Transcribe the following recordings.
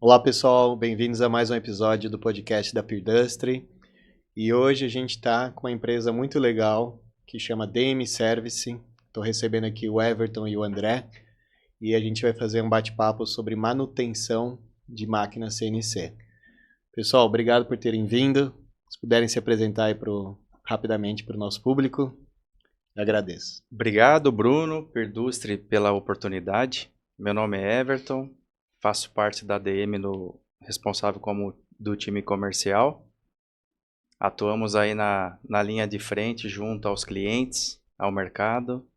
Olá pessoal, bem-vindos a mais um episódio do podcast da Peerdustry. E hoje a gente está com uma empresa muito legal que chama DM Service. Estou recebendo aqui o Everton e o André e a gente vai fazer um bate-papo sobre manutenção de máquinas CNC. Pessoal, obrigado por terem vindo. Se puderem se apresentar aí rapidamente para o nosso público, eu agradeço. Obrigado, Bruno, Peerdustry, pela oportunidade. Meu nome é Everton, faço parte da ADM, responsável como do time comercial. Atuamos aí na linha de frente junto aos clientes, ao mercado,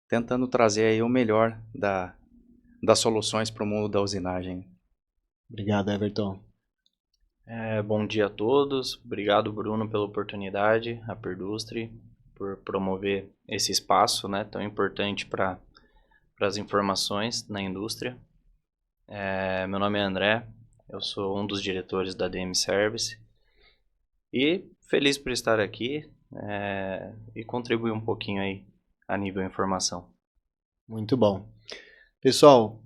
tentando trazer aí o melhor das soluções para o mundo da usinagem. Obrigado, Everton. Bom dia a todos, obrigado Bruno pela oportunidade, a Peerdustry, por promover esse espaço, né, tão importante para as informações na indústria. Meu nome é André, eu sou um dos diretores da DM Service e feliz por estar aqui e contribuir um pouquinho aí a nível informação. Muito bom. Pessoal,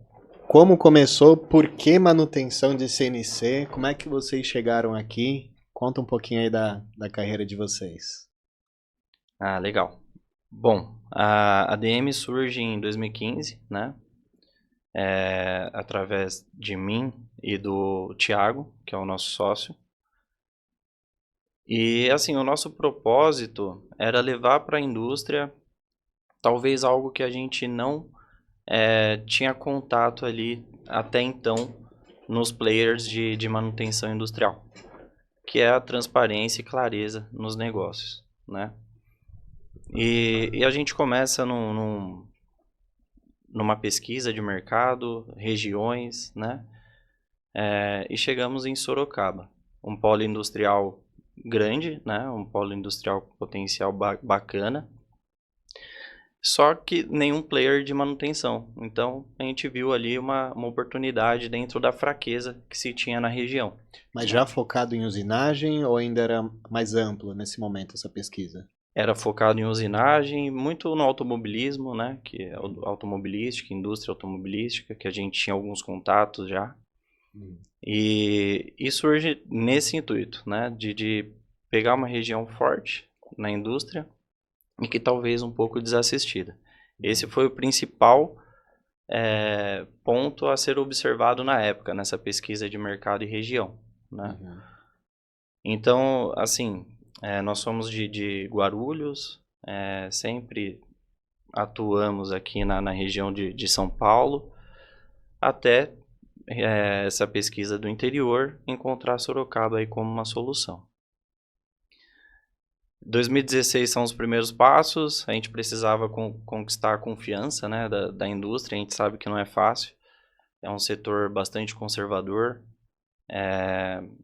como começou? Por que manutenção de CNC? Como é que vocês chegaram aqui? Conta um pouquinho aí da carreira de vocês. Legal. Bom, a ADM surge em 2015, né? Através de mim e do Thiago, que é o nosso sócio. E assim, o nosso propósito era levar para a indústria talvez algo que a gente não tinha contato ali até então nos players de manutenção industrial, que é a transparência e clareza nos negócios, né? E a gente começa numa pesquisa de mercado, regiões, né? E chegamos em Sorocaba, um polo industrial grande, né? Um polo industrial com potencial bacana, só que nenhum player de manutenção. Então a gente viu ali uma oportunidade dentro da fraqueza que se tinha na região. Mas já focado em usinagem ou ainda era mais amplo nesse momento essa pesquisa? Era focado em usinagem, muito no automobilismo, né? Que é automobilística, indústria automobilística, que a gente tinha alguns contatos já. E surge nesse intuito, né? De pegar uma região forte na indústria e que talvez um pouco desassistida. Esse foi o principal ponto a ser observado na época, nessa pesquisa de mercado e região, né? Então, assim, nós somos de Guarulhos, sempre atuamos aqui na região de São Paulo, até essa pesquisa do interior encontrar Sorocaba aí como uma solução. 2016 são os primeiros passos, a gente precisava conquistar a confiança, né, da indústria, a gente sabe que não é fácil, é um setor bastante conservador,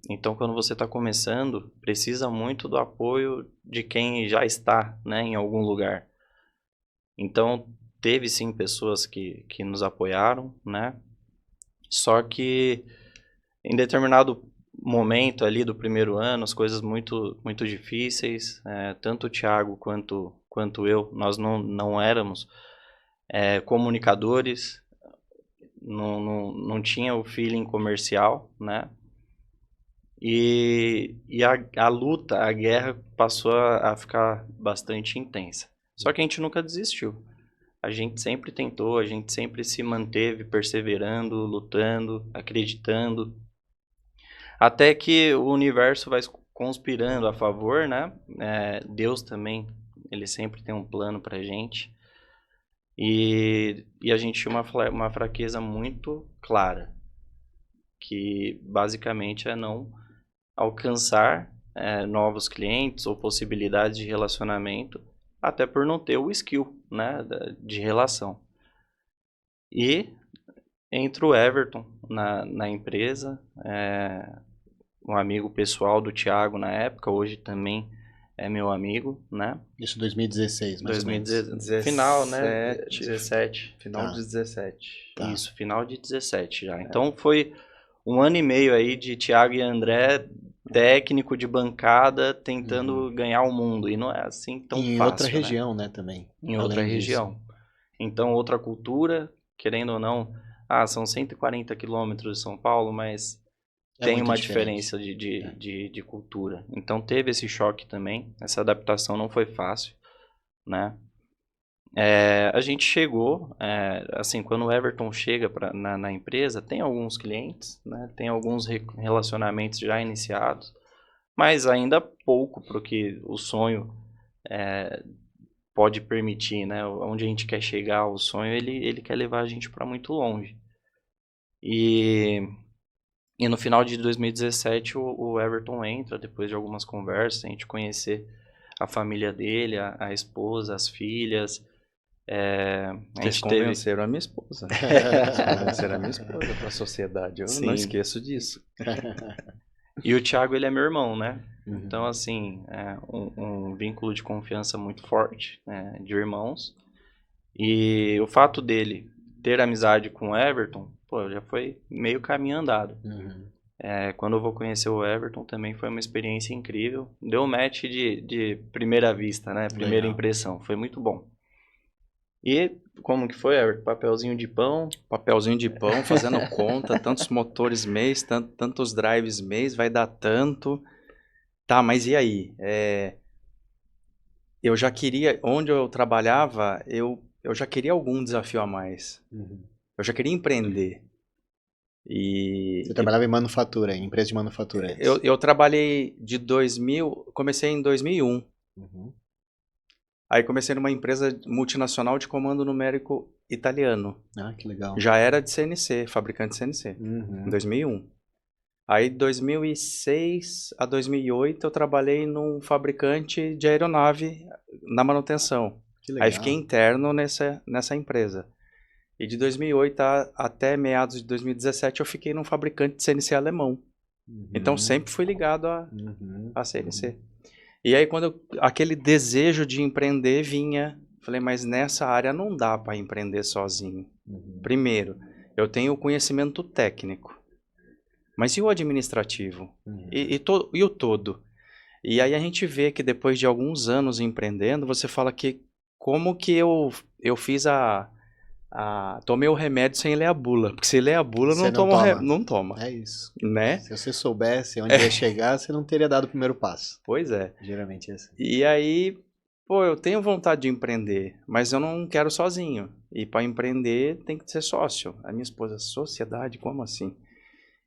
então quando você está começando, precisa muito do apoio de quem já está, né, em algum lugar. Então teve sim pessoas que nos apoiaram, né, só que em determinado momento ali do primeiro ano, as coisas muito, muito difíceis, tanto o Thiago quanto eu, nós não éramos comunicadores, não tinha o feeling comercial, né? E a luta, a guerra passou a ficar bastante intensa. Só que a gente nunca desistiu. A gente sempre tentou, a gente sempre se manteve perseverando, lutando, acreditando. Até que o universo vai conspirando a favor, né? Deus também, ele sempre tem um plano pra gente. E a gente tinha uma fraqueza muito clara, que basicamente é não alcançar novos clientes ou possibilidades de relacionamento, até por não ter o skill, né, de relação. E entra o Everton na empresa, um amigo pessoal do Thiago na época, hoje também é meu amigo, né? Isso 2016, mais ou menos. 2016, final, né? 17. Final de 17. Tá. Isso, final de 17 já. Então foi um ano e meio aí de Thiago e André, técnico de bancada, tentando ganhar o mundo. E não é assim tão fácil, Em outra né? região, né, também. Em Além outra disso. região. Então, outra cultura, querendo ou não, são 140 quilômetros de São Paulo, mas tem muito uma diferente. diferença de cultura. Então teve esse choque também, essa adaptação não foi fácil, né? A gente chegou, assim, quando o Everton chega na empresa, tem alguns clientes, né? Tem alguns relacionamentos já iniciados, mas ainda pouco para o que o sonho pode permitir, né? Onde a gente quer chegar, o sonho, ele quer levar a gente para muito longe. E no final de 2017 o Everton entra, depois de algumas conversas, a gente conhecer a família dele, a esposa, as filhas. A Eles gente teve... convenceram a minha esposa. Eles convenceram a minha esposa para a sociedade. Eu Sim. não esqueço disso. E o Thiago, ele é meu irmão, né? Uhum. Então, assim, um vínculo de confiança muito forte, né, de irmãos. E o fato dele ter amizade com o Everton, pô, já foi meio caminho andado. Uhum. Quando eu vou conhecer o Everton também foi uma experiência incrível. Deu match de primeira vista, né? Primeira Legal. impressão. Foi muito bom. E como que foi, Everton? Papelzinho de pão? Papelzinho de pão, fazendo conta, tantos motores mês, tantos drives mês, vai dar tanto. Tá, mas e aí? Eu já queria, onde eu trabalhava, eu já queria algum desafio a mais. Uhum. Eu já queria empreender. Você trabalhava em manufatura, em empresa de manufatura antes. Eu trabalhei de 2000, comecei em 2001. Uhum. Aí comecei numa empresa multinacional de comando numérico italiano. Ah, que legal. Já era de CNC, fabricante de CNC, Uhum. em 2001. Aí de 2006 a 2008 eu trabalhei num fabricante de aeronave na manutenção. Que legal. Aí fiquei interno nessa empresa. E de 2008 até meados de 2017 eu fiquei num fabricante de CNC alemão. Uhum. Então sempre fui ligado Uhum. a CNC. E aí quando aquele desejo de empreender vinha, falei, mas nessa área não dá para empreender sozinho. Uhum. Primeiro, eu tenho o conhecimento técnico, mas e o administrativo? Uhum. E o todo? E aí a gente vê que depois de alguns anos empreendendo, você fala que como que eu fiz tomei o remédio sem ler a bula, porque se ler a bula Você não toma, É isso. né? Se você soubesse onde ia chegar, você não teria dado o primeiro passo. Pois é. Geralmente é assim. E aí, pô, eu tenho vontade de empreender, mas eu não quero sozinho. E para empreender tem que ser sócio. A minha esposa, sociedade, como assim?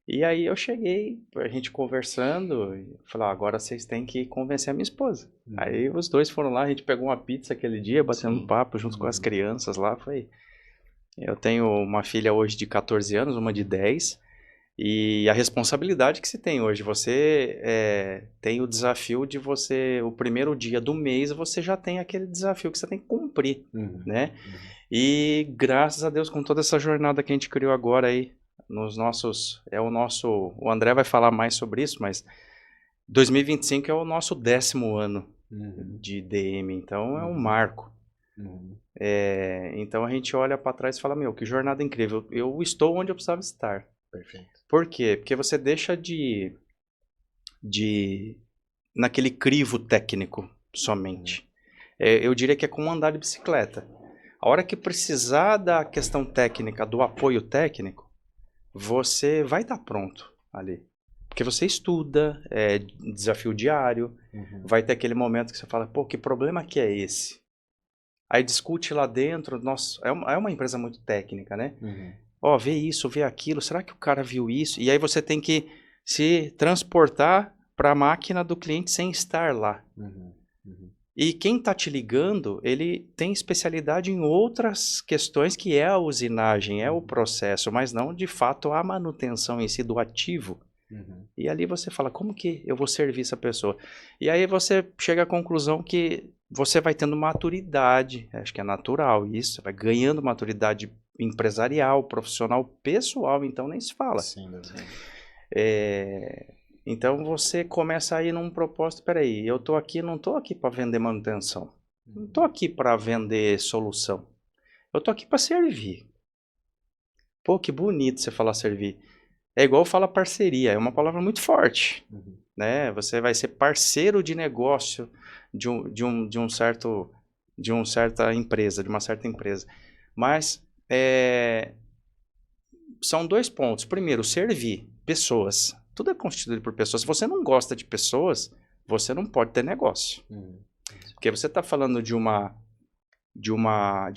E aí eu cheguei, a gente conversando, e falei, agora vocês têm que convencer a minha esposa. Uhum. Aí os dois foram lá, a gente pegou uma pizza aquele dia, batendo Sim. papo junto com as crianças lá, foi... Eu tenho uma filha hoje de 14 anos, uma de 10, e a responsabilidade que se tem hoje, você tem o desafio de você, o primeiro dia do mês, você já tem aquele desafio que você tem que cumprir, Uhum. né? Uhum. E graças a Deus, com toda essa jornada que a gente criou agora aí, o André vai falar mais sobre isso, mas 2025 é o nosso 10º ano Uhum. de DM, então é um Uhum. marco. Uhum. Então a gente olha para trás e fala, meu, que jornada incrível, eu estou onde eu precisava estar. Perfeito. Por quê? Porque você deixa naquele crivo técnico somente. Eu diria que é como andar de bicicleta. A hora que precisar da questão técnica, do apoio técnico, você vai estar pronto ali. Porque você estuda, é desafio diário, Uhum. vai ter aquele momento que você fala, pô, que problema que é esse? Aí discute lá dentro, nossa, é uma empresa muito técnica, né? Uhum. Ó, vê isso, vê aquilo, será que o cara viu isso? E aí você tem que se transportar para a máquina do cliente sem estar lá. Uhum. Uhum. E quem está te ligando, ele tem especialidade em outras questões que é a usinagem, é o processo, mas não de fato a manutenção em si do ativo. Uhum. E ali você fala, como que eu vou servir essa pessoa? E aí você chega à conclusão que você vai tendo maturidade, acho que é natural isso, vai ganhando maturidade empresarial, profissional, pessoal, então nem se fala. Sim, sim. Então você começa a ir num propósito, peraí, eu tô aqui, não tô aqui para vender manutenção, não tô aqui para vender solução, eu tô aqui para servir. Pô, que bonito você falar servir. É igual fala parceria, é uma palavra muito forte, Uhum. né? Você vai ser parceiro de negócio de uma certa empresa, mas são 2 pontos. Primeiro, servir pessoas. Tudo é constituído por pessoas. Se você não gosta de pessoas, você não pode ter negócio. Porque você está falando de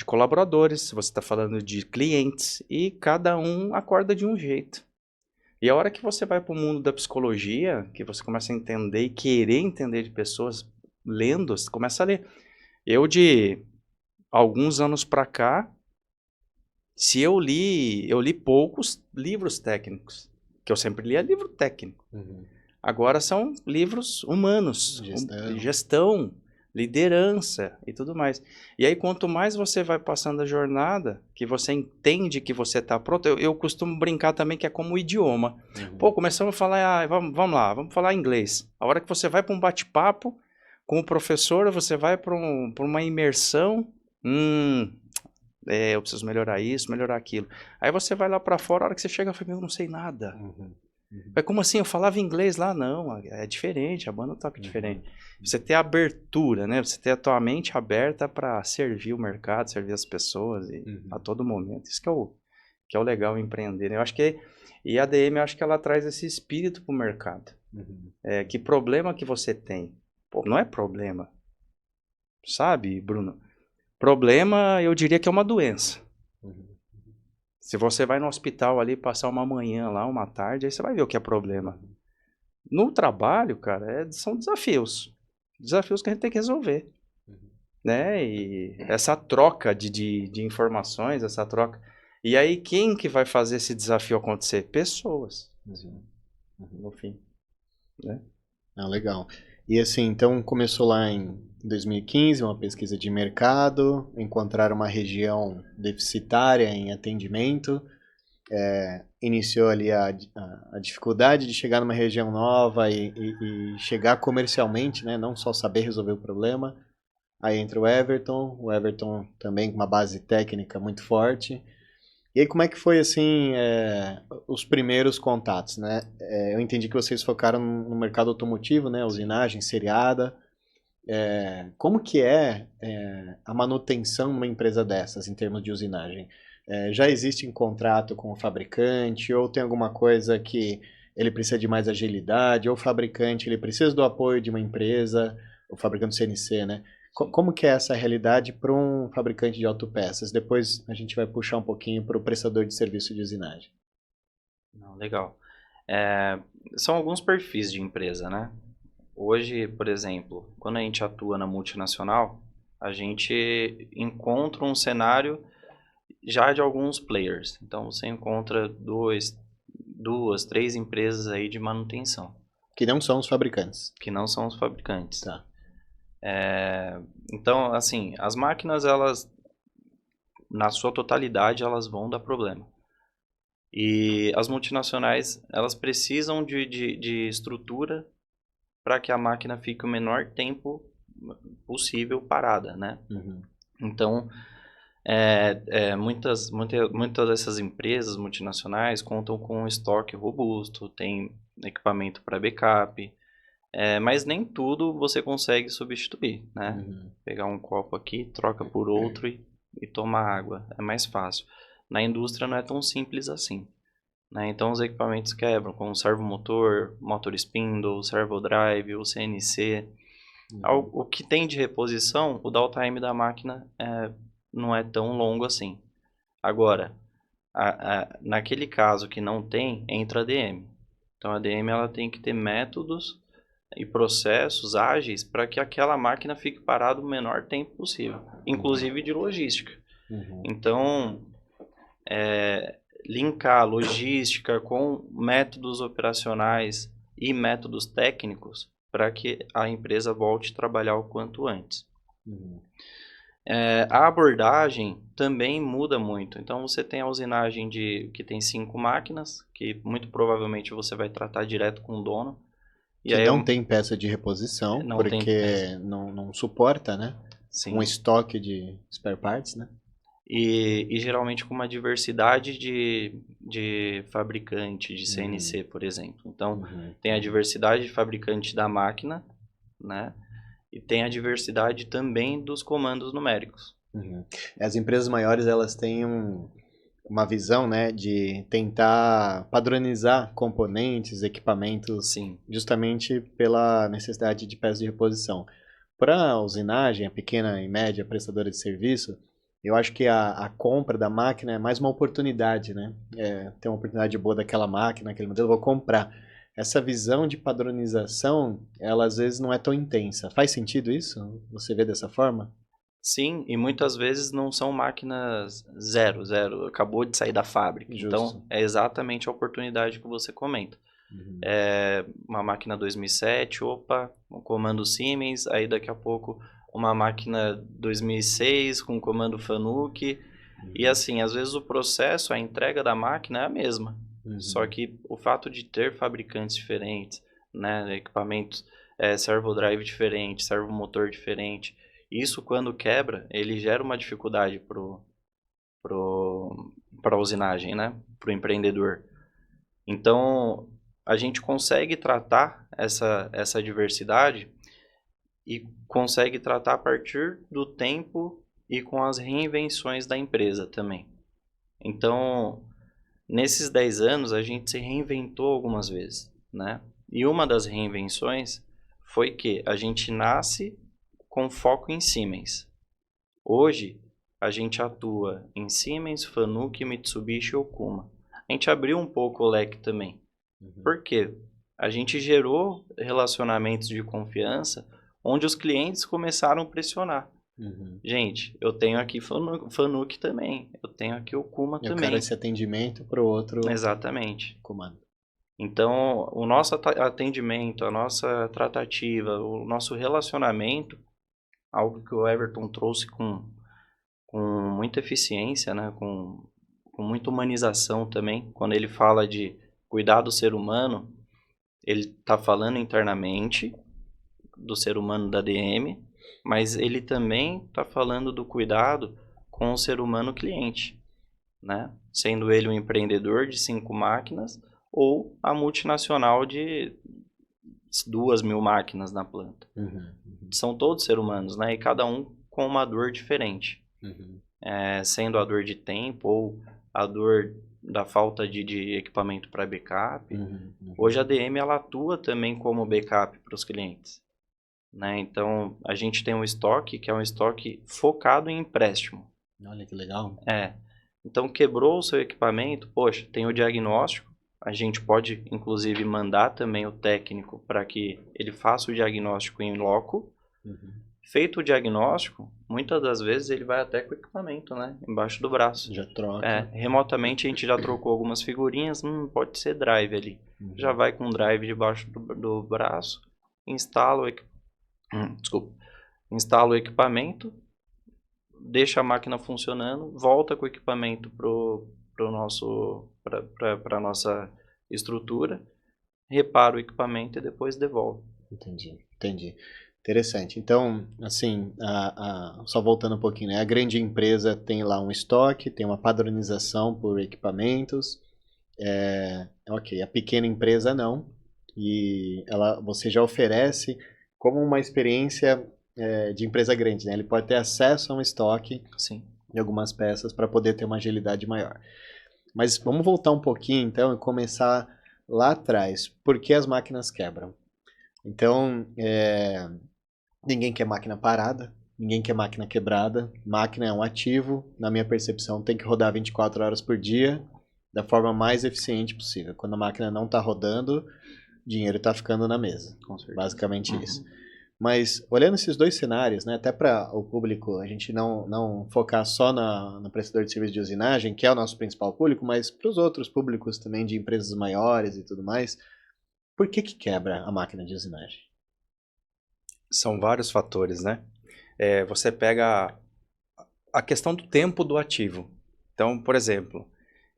colaboradores, você está falando de clientes, e cada um acorda de um jeito. E a hora que você vai para o mundo da psicologia, que você começa a entender e querer entender de pessoas, lendo, você começa a ler. Eu, de alguns anos para cá, eu li poucos livros técnicos, que eu sempre lia livro técnico. Agora são livros humanos, gestão, liderança e tudo mais. E aí, quanto mais você vai passando a jornada, que você entende que você está pronto, eu costumo brincar também que é como o idioma. Pô, começamos a falar, vamos lá, vamos falar inglês. A hora que você vai para um bate-papo com o professor, você vai para uma imersão, eu preciso melhorar isso, melhorar aquilo. Aí você vai lá para fora, a hora que você chega, eu falo, eu não sei nada. Mas como assim? Eu falava inglês lá? Não, é diferente, a banda toca diferente. Você ter abertura, né? Você ter a tua mente aberta para servir o mercado, servir as pessoas a todo momento. Isso que é o legal em empreender, né? Eu acho que a ADM, eu acho que ela traz esse espírito pro mercado. Que problema que você tem? Pô, não é problema. Sabe, Bruno? Problema, eu diria que é uma doença. Se você vai no hospital ali, passar uma manhã lá, uma tarde, aí você vai ver o que é problema. No trabalho, cara, são desafios. Desafios que a gente tem que resolver. Né? E essa troca de informações, essa troca... E aí, quem que vai fazer esse desafio acontecer? Pessoas. No fim. Né? Legal. E assim, então começou lá em 2015, uma pesquisa de mercado, encontraram uma região deficitária em atendimento, iniciou ali a dificuldade de chegar numa região nova e chegar comercialmente, né? Não só saber resolver o problema. Aí entra o Everton também com uma base técnica muito forte. E aí como é que foi assim os primeiros contatos, né? Eu entendi que vocês focaram no mercado automotivo, né? Usinagem, seriada. Como que é a manutenção numa empresa dessas em termos de usinagem? Já existe um contrato com o fabricante ou tem alguma coisa que ele precisa de mais agilidade ou o fabricante ele precisa do apoio de uma empresa, o fabricante CNC, né? Como que é essa realidade para um fabricante de autopeças? Depois a gente vai puxar um pouquinho para o prestador de serviço de usinagem. Não, legal. São alguns perfis de empresa, né? Hoje, por exemplo, quando a gente atua na multinacional, a gente encontra um cenário já de alguns players. Então, você encontra duas, três empresas aí de manutenção. Que não são os fabricantes. Que não são os fabricantes. Tá. Então, assim, as máquinas, elas, na sua totalidade, elas vão dar problema. E as multinacionais, elas precisam de estrutura para que a máquina fique o menor tempo possível parada, né? Então, muitas dessas empresas multinacionais contam com um estoque robusto, tem equipamento para backup, mas nem tudo você consegue substituir, né? Pegar um copo aqui, troca por outro e tomar água, é mais fácil. Na indústria não é tão simples assim, né? Então os equipamentos quebram, como o servomotor, motor spindle, servo drive, o CNC. O que tem de reposição, o downtime da máquina não é tão longo assim. Agora, naquele caso que não tem, entra a ADM. Então a ADM ela tem que ter métodos e processos ágeis para que aquela máquina fique parada o menor tempo possível, inclusive de logística. Então, linkar logística com métodos operacionais e métodos técnicos para que a empresa volte a trabalhar o quanto antes. A abordagem também muda muito. Então, você tem a usinagem que tem 5 máquinas, que muito provavelmente você vai tratar direto com o dono. Que não tem peça de reposição, porque não suporta, né? Sim. Um estoque de spare parts, né? E geralmente com uma diversidade de fabricante, de CNC, por exemplo. Então, tem a diversidade de fabricante da máquina, né? E tem a diversidade também dos comandos numéricos. As empresas maiores, elas têm uma visão, né, de tentar padronizar componentes, equipamentos, Sim. justamente pela necessidade de peças de reposição. Para a usinagem, a pequena e média prestadora de serviço, eu acho que a compra da máquina é mais uma oportunidade, né? Tem uma oportunidade boa daquela máquina, aquele modelo, eu vou comprar. Essa visão de padronização, ela às vezes não é tão intensa. Faz sentido isso? Você vê dessa forma? Sim, e muitas vezes não são máquinas zero, acabou de sair da fábrica. Justo. Então, é exatamente a oportunidade que você comenta. Uhum. Uma máquina 2007, opa, um comando Siemens, aí daqui a pouco uma máquina 2006 com comando Fanuc. E assim, às vezes o processo, a entrega da máquina é a mesma. Uhum. Só que o fato de ter fabricantes diferentes, né, equipamentos, servo-drive diferente, servo-motor diferente, isso quando quebra, ele gera uma dificuldade para a usinagem, né, para o empreendedor. Então, a gente consegue tratar essa diversidade e consegue tratar a partir do tempo e com as reinvenções da empresa também. Então, nesses 10 anos, a gente se reinventou algumas vezes, né? E uma das reinvenções foi que a gente nasce com foco em Siemens. Hoje, a gente atua em Siemens, Fanuc, Mitsubishi e Okuma. A gente abriu um pouco o leque também. Por quê? A gente gerou relacionamentos de confiança onde os clientes começaram a pressionar. Uhum. Gente, eu tenho aqui Fanuc também, eu tenho aqui Okuma Eu também. quero esse atendimento para o outro Exatamente. comando. Então, o nosso atendimento, a nossa tratativa, o nosso relacionamento, algo que o Everton trouxe com muita eficiência, né? com muita humanização também. Quando ele fala de cuidar do ser humano, ele está falando internamente do ser humano da DM, mas ele também está falando do cuidado com o ser humano cliente, né? Sendo ele um empreendedor de 5 máquinas ou a multinacional de 2.000 máquinas na planta. Uhum. São todos seres humanos, né? E cada um com uma dor diferente. Uhum. Sendo a dor de tempo ou a dor da falta de equipamento para backup. Uhum. Hoje a DM ela atua também como backup para os clientes, né? Então a gente tem um estoque que é um estoque focado em empréstimo. Olha que legal. Então quebrou o seu equipamento, poxa, tem o diagnóstico. A gente pode inclusive mandar também o técnico para que ele faça o diagnóstico em loco. Uhum. Feito o diagnóstico, muitas das vezes ele vai até com o equipamento, né? Embaixo do braço. Já troca. Remotamente a gente já trocou algumas figurinhas, pode ser drive ali. Uhum. Já vai com o drive debaixo do braço, instala o equipamento, deixa a máquina funcionando, volta com o equipamento para a nossa estrutura, repara o equipamento e depois devolve. Entendi. Interessante. Então, assim, só voltando um pouquinho, né? A grande empresa tem lá um estoque, tem uma padronização por equipamentos. Ok, a pequena empresa não. E você já oferece como uma experiência de empresa grande, né? Ele pode ter acesso a um estoque Sim. de algumas peças para poder ter uma agilidade maior. Mas vamos voltar um pouquinho, então, e começar lá atrás. Por que as máquinas quebram? Então, ninguém quer máquina parada, ninguém quer máquina quebrada. Máquina é um ativo, na minha percepção, tem que rodar 24 horas por dia, da forma mais eficiente possível. Quando a máquina não está rodando, dinheiro está ficando na mesa. Basicamente isso. Mas, olhando esses dois cenários, né, até para o público, a gente não focar só no prestador de serviço de usinagem, que é o nosso principal público, mas para os outros públicos também de empresas maiores e tudo mais, por que quebra a máquina de usinagem? São vários fatores, né? Você pega a questão do tempo do ativo. Então, por exemplo,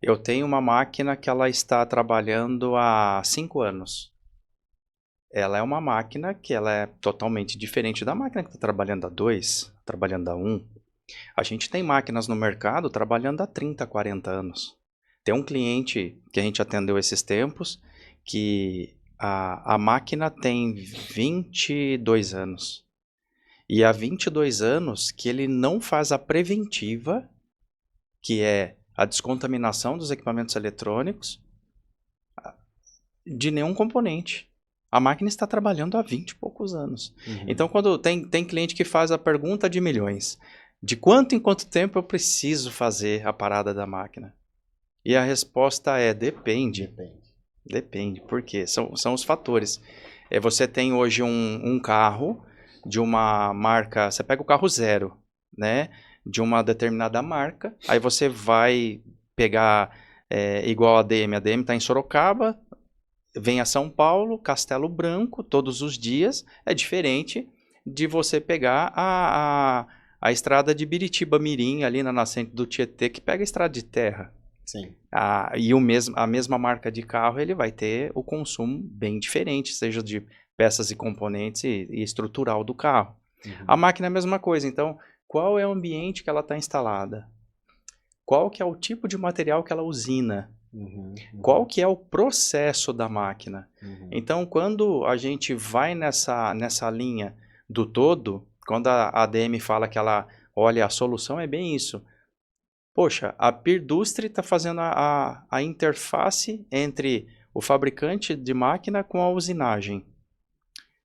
eu tenho uma máquina que ela está trabalhando há 5 anos. Ela é uma máquina que ela é totalmente diferente da máquina que está trabalhando há 2, trabalhando há 1. A gente tem máquinas no mercado trabalhando há 30, 40 anos. Tem um cliente que a gente atendeu esses tempos que a máquina tem 22 anos. E há 22 anos que ele não faz a preventiva, que é a descontaminação dos equipamentos eletrônicos de nenhum componente. A máquina está trabalhando há 20 e poucos anos. Então, quando tem cliente que faz a pergunta de milhões, de quanto em quanto tempo eu preciso fazer a parada da máquina? E a resposta é, depende. Depende. Por quê? São os fatores. Você tem hoje um carro de uma marca, você pega o carro zero, né? De uma determinada marca, aí você vai pegar igual a ADM está em Sorocaba, vem a São Paulo, Castelo Branco, todos os dias, é diferente de você pegar a estrada de Biritiba Mirim, ali na nascente do Tietê, que pega a estrada de terra. Sim. E a mesma marca de carro, ele vai ter o consumo bem diferente, seja de peças e componentes e estrutural do carro. A máquina é a mesma coisa, então, qual é o ambiente que ela está instalada? Qual que é o tipo de material que ela usina? Qual que é o processo da máquina? Então, quando a gente vai nessa linha do todo, quando a ADM fala que ela olha, a solução é bem isso. Poxa, a Pirdustre está fazendo a interface entre o fabricante de máquina com a usinagem.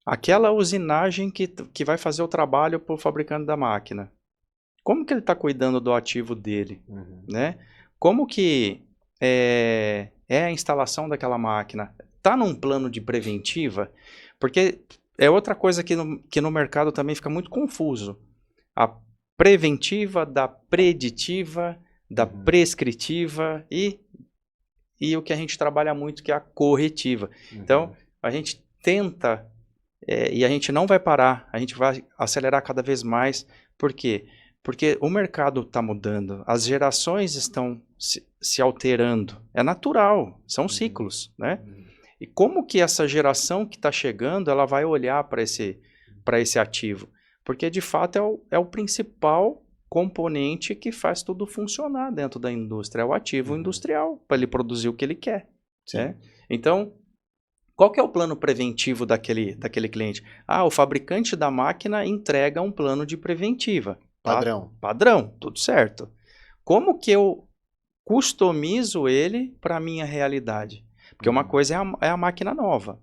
Aquela usinagem que vai fazer o trabalho para o fabricante da máquina. Como que ele está cuidando do ativo dele? Né? Como que é a instalação daquela máquina? Está num plano de preventiva? Porque é outra coisa que no mercado também fica muito confuso. A preventiva, da preditiva, da prescritiva e o que a gente trabalha muito, que é a corretiva. Então, a gente tenta, e a gente não vai parar, a gente vai acelerar cada vez mais. Por quê? Porque o mercado está mudando, as gerações estão se alterando. É natural, são ciclos, né? E como que essa geração que está chegando, ela vai olhar para esse ativo? Porque, de fato, é o principal componente que faz tudo funcionar dentro da indústria. É o ativo industrial, para ele produzir o que ele quer. Né? Então, qual que é o plano preventivo daquele cliente? O fabricante da máquina entrega um plano de preventiva. Padrão. Padrão, tudo certo. Como que eu customizo ele para a minha realidade? Porque uma coisa é a máquina nova.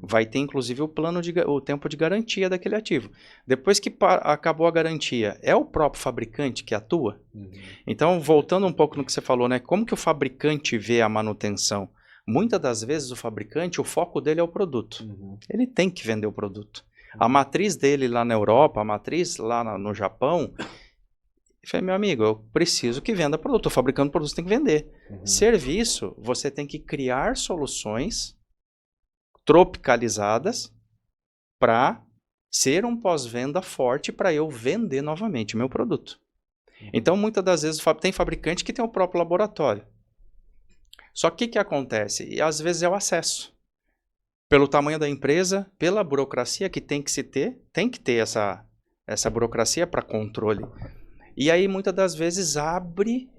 Vai ter, inclusive, o tempo de garantia daquele ativo. Depois que acabou a garantia, é o próprio fabricante que atua? Então, voltando um pouco no que você falou, né? Como que o fabricante vê a manutenção? Muitas das vezes, o fabricante, o foco dele é o produto. Ele tem que vender o produto. A matriz dele lá na Europa, a matriz lá no Japão, eu falei, meu amigo, eu preciso que venda produto. Estou fabricando produto, tem que vender. Serviço, você tem que criar soluções tropicalizadas para ser um pós-venda forte para eu vender novamente o meu produto. Então, muitas das vezes, tem fabricante que tem o próprio laboratório. Só que o que acontece? E às vezes é o acesso. Pelo tamanho da empresa, pela burocracia que tem que ter essa burocracia para controle. E aí, muitas das vezes, abre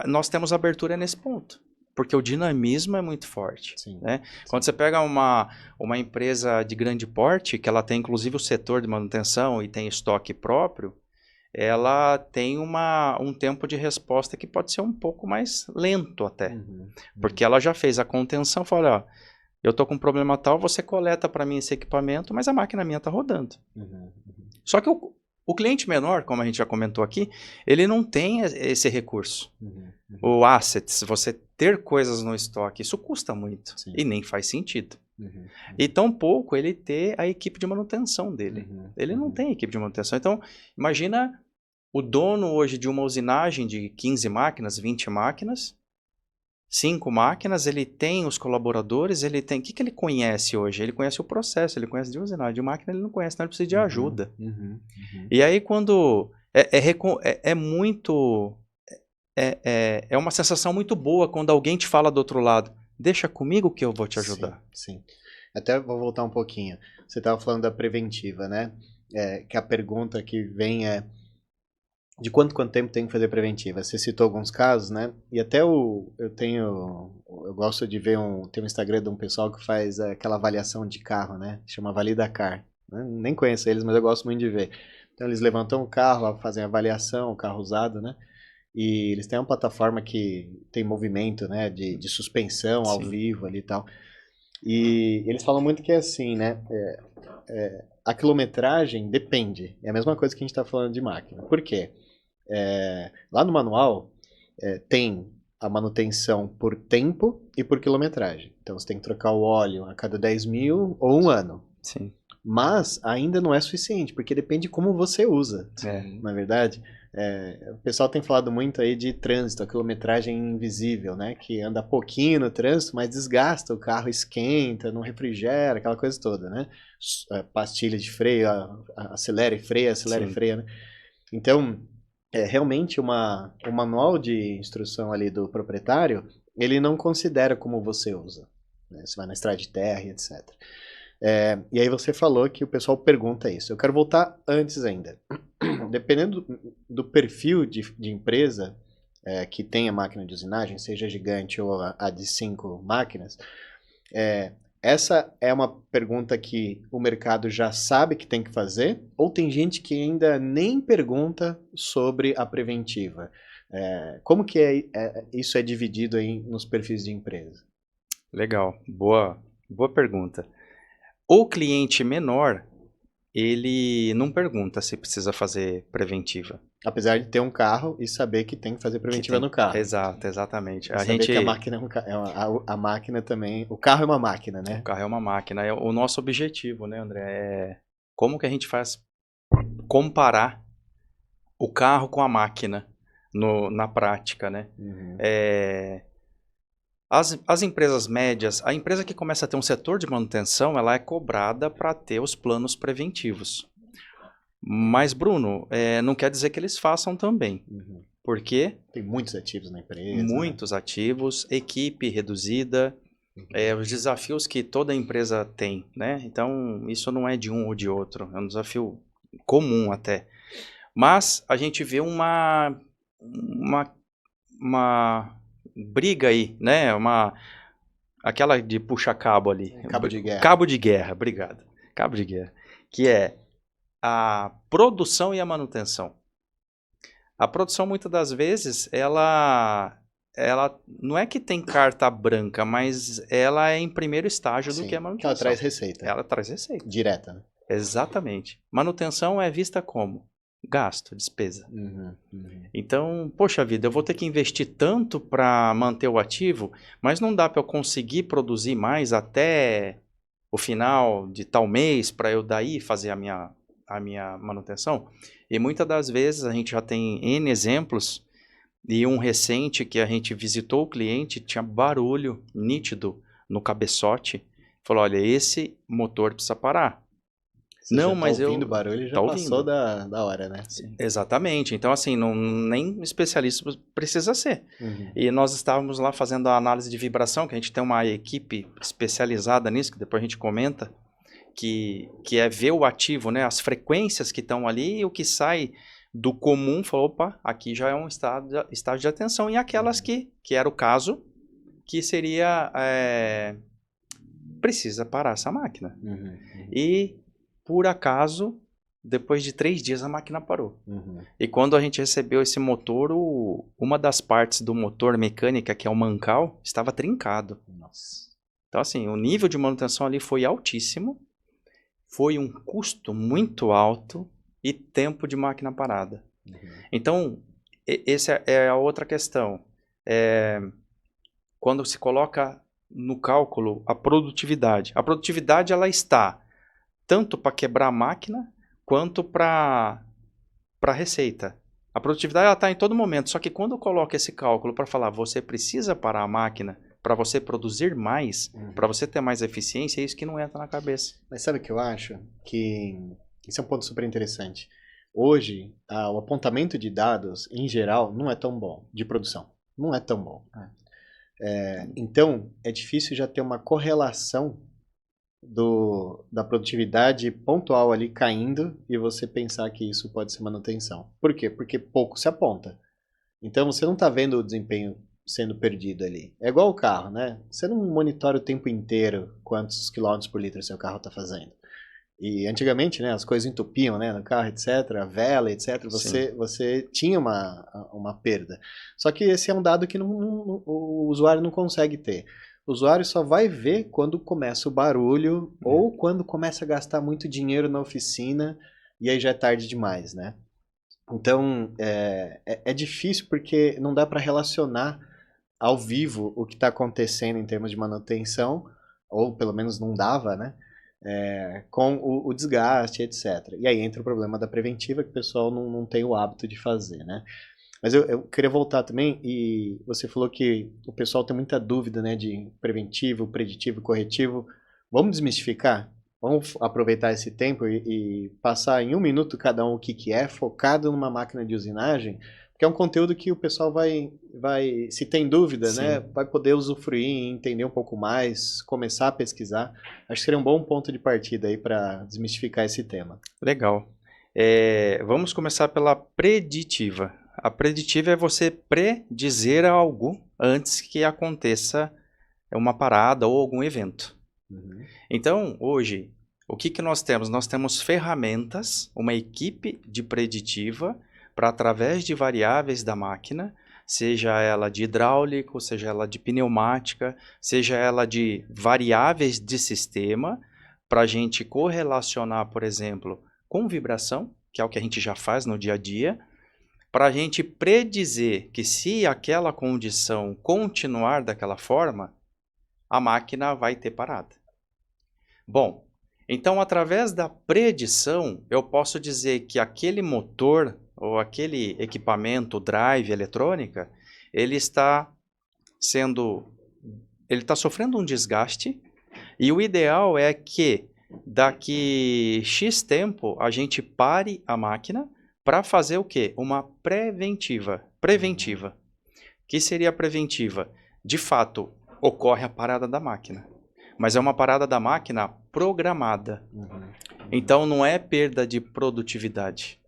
nós temos abertura nesse ponto. Porque o dinamismo é muito forte. Né? Quando você pega uma empresa de grande porte, que ela tem inclusive o setor de manutenção e tem estoque próprio, ela tem um tempo de resposta que pode ser um pouco mais lento até. Porque ela já fez a contenção, fala, eu estou com um problema tal, você coleta para mim esse equipamento, mas a máquina minha está rodando. Só que o cliente menor, como a gente já comentou aqui, ele não tem esse recurso. O assets, você ter coisas no estoque, isso custa muito. E nem faz sentido. E tão pouco ele ter a equipe de manutenção dele. Ele não tem equipe de manutenção. Então, imagina o dono hoje de uma usinagem de 15 máquinas, 20 máquinas, 5 máquinas, ele tem os colaboradores, ele tem... O que ele conhece hoje? Ele conhece o processo, ele conhece de usinagem. De máquina ele não conhece, então ele precisa de ajuda. E aí quando... É muito... É uma sensação muito boa quando alguém te fala do outro lado. Deixa comigo que eu vou te ajudar. Sim. Até vou voltar um pouquinho. Você estava falando da preventiva, né? Que a pergunta que vem é de quanto tempo tem que fazer preventiva? Você citou alguns casos, né? E até eu gosto de ver tem um Instagram de um pessoal que faz aquela avaliação de carro, né? Chama Validacar. Né? Nem conheço eles, mas eu gosto muito de ver. Então eles levantam o carro, fazem a avaliação, o carro usado, né? e eles têm uma plataforma que tem movimento, né, de suspensão ao Sim. vivo ali e tal. E eles falam muito que é assim, né, a quilometragem depende. É a mesma coisa que a gente está falando de máquina. Por quê? Lá no manual tem a manutenção por tempo e por quilometragem. Então você tem que trocar o óleo a cada 10 mil ou um ano. Sim. Mas ainda não é suficiente, porque depende de como você usa, na verdade. O pessoal tem falado muito aí de trânsito, a quilometragem invisível, né? Que anda pouquinho no trânsito, mas desgasta, o carro esquenta, não refrigera, aquela coisa toda, né? Pastilha de freio, acelera e freia, né? Então, realmente o manual de instrução ali do proprietário, ele não considera como você usa, né? Você vai na estrada de terra e etc. E aí você falou que o pessoal pergunta isso. Eu quero voltar antes ainda. Dependendo do perfil de empresa que tem a máquina de usinagem, seja gigante ou a de 5 máquinas, essa é uma pergunta que o mercado já sabe que tem que fazer, ou tem gente que ainda nem pergunta sobre a preventiva? Como que isso é dividido aí nos perfis de empresa? Legal, boa pergunta. O cliente menor, ele não pergunta se precisa fazer preventiva. Apesar de ter um carro e saber que tem que fazer preventiva no carro. Exato, exatamente. E saber que a máquina a máquina também... O carro é uma máquina, né? O carro é uma máquina. O nosso objetivo, né, André, é como que a gente faz comparar o carro com a máquina na prática, né? Uhum. As empresas médias, a empresa que começa a ter um setor de manutenção, ela é cobrada para ter os planos preventivos. Mas, Bruno, não quer dizer que eles façam também. Uhum. Porque tem muitos ativos na empresa. Muitos ativos, equipe reduzida, os desafios que toda empresa tem, né? Então, isso não é de um ou de outro, é um desafio comum até. Mas a gente vê uma briga aí, né? Aquela de puxa cabo ali. Cabo de guerra. Cabo de guerra, obrigado. Cabo de guerra. Que é a produção e a manutenção. A produção, muitas das vezes, ela não é que tem carta branca, mas ela é em primeiro estágio do que a manutenção. Ela traz receita. Ela traz receita. Direta, né? Exatamente. Manutenção é vista como gasto, despesa. Então, poxa vida, eu vou ter que investir tanto para manter o ativo, mas não dá para eu conseguir produzir mais até o final de tal mês para eu daí fazer a minha manutenção. E muitas das vezes a gente já tem N exemplos, e um recente que a gente visitou o cliente tinha barulho nítido no cabeçote. Falou, olha, esse motor precisa parar. Você não, mas ouvindo barulho já passou da hora, né? Sim. Exatamente. Então, assim, nem especialista precisa ser. E nós estávamos lá fazendo a análise de vibração, que a gente tem uma equipe especializada nisso, que depois a gente comenta, que é ver o ativo, né? As frequências que estão ali e o que sai do comum, falou, opa, aqui já é um estágio de atenção. E aquelas que era o caso, que seria, precisa parar essa máquina. E, por acaso, depois de 3 dias a máquina parou. E quando a gente recebeu esse motor, uma das partes do motor mecânica, que é o mancal, estava trincado. Nossa. Então, assim, o nível de manutenção ali foi altíssimo, foi um custo muito alto e tempo de máquina parada. Então, essa é a outra questão. Quando se coloca no cálculo a produtividade. A produtividade, ela está tanto para quebrar a máquina, quanto para a receita. A produtividade está em todo momento, só que quando eu coloco esse cálculo para falar, você precisa parar a máquina para você produzir mais, para você ter mais eficiência, é isso que não entra na cabeça. Mas sabe o que eu acho? Que isso é um ponto super interessante. Hoje, o apontamento de dados, em geral, não é tão bom, de produção. Não é tão bom. Então, é difícil já ter uma correlação da produtividade pontual ali caindo e você pensar que isso pode ser manutenção. Por quê? Porque pouco se aponta. Então, você não está vendo o desempenho sendo perdido ali. É igual o carro, né? Você não monitora o tempo inteiro quantos quilômetros por litro seu carro está fazendo. E antigamente, né, as coisas entupiam, né, no carro, etc., a vela, etc., você tinha uma perda. Só que esse é um dado que o usuário não consegue ter. O usuário só vai ver quando começa o barulho ou quando começa a gastar muito dinheiro na oficina e aí já é tarde demais, né? Então, é difícil porque não dá para relacionar ao vivo o que está acontecendo em termos de manutenção, ou pelo menos não dava, né? Com o desgaste, etc. E aí entra o problema da preventiva, que o pessoal não tem o hábito de fazer, né? Mas eu queria voltar também, e você falou que o pessoal tem muita dúvida, né, de preventivo, preditivo, corretivo. Vamos desmistificar? Vamos aproveitar esse tempo e passar em 1 minuto cada um o que é, focado numa máquina de usinagem, porque é um conteúdo que o pessoal vai se tem dúvida, né, vai poder usufruir, entender um pouco mais, começar a pesquisar. Acho que seria um bom ponto de partida aí para desmistificar esse tema. Legal. Vamos começar pela preditiva. A preditiva é você predizer algo antes que aconteça uma parada ou algum evento. Então, hoje, o que nós temos? Nós temos ferramentas, uma equipe de preditiva para, através de variáveis da máquina, seja ela de hidráulico, seja ela de pneumática, seja ela de variáveis de sistema, para a gente correlacionar, por exemplo, com vibração, que é o que a gente já faz no dia a dia, para a gente predizer que se aquela condição continuar daquela forma, a máquina vai ter parada. Bom, então através da predição, eu posso dizer que aquele motor ou aquele equipamento, drive eletrônica, ele está sofrendo um desgaste, e o ideal é que daqui X tempo a gente pare a máquina para fazer o quê? Uma preventiva. Que seria a preventiva? De fato, ocorre a parada da máquina, mas é uma parada da máquina programada. Então não é perda de produtividade.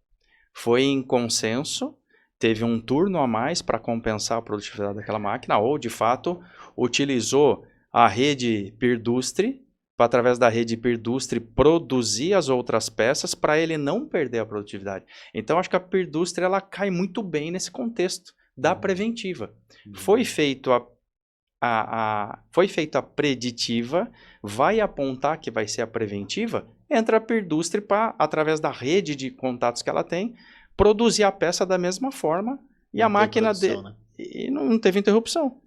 Foi em consenso, teve um turno a mais para compensar a produtividade daquela máquina, ou de fato utilizou a rede Pirdustre, para através da rede Pirdustre produzir as outras peças para ele não perder a produtividade. Então acho que a Pirdustre ela cai muito bem nesse contexto da preventiva. Foi feito foi feita a preditiva, vai apontar que vai ser a preventiva, entra a Pirdustre para, através da rede de contatos que ela tem, produzir a peça da mesma forma e a máquina dele e não teve interrupção.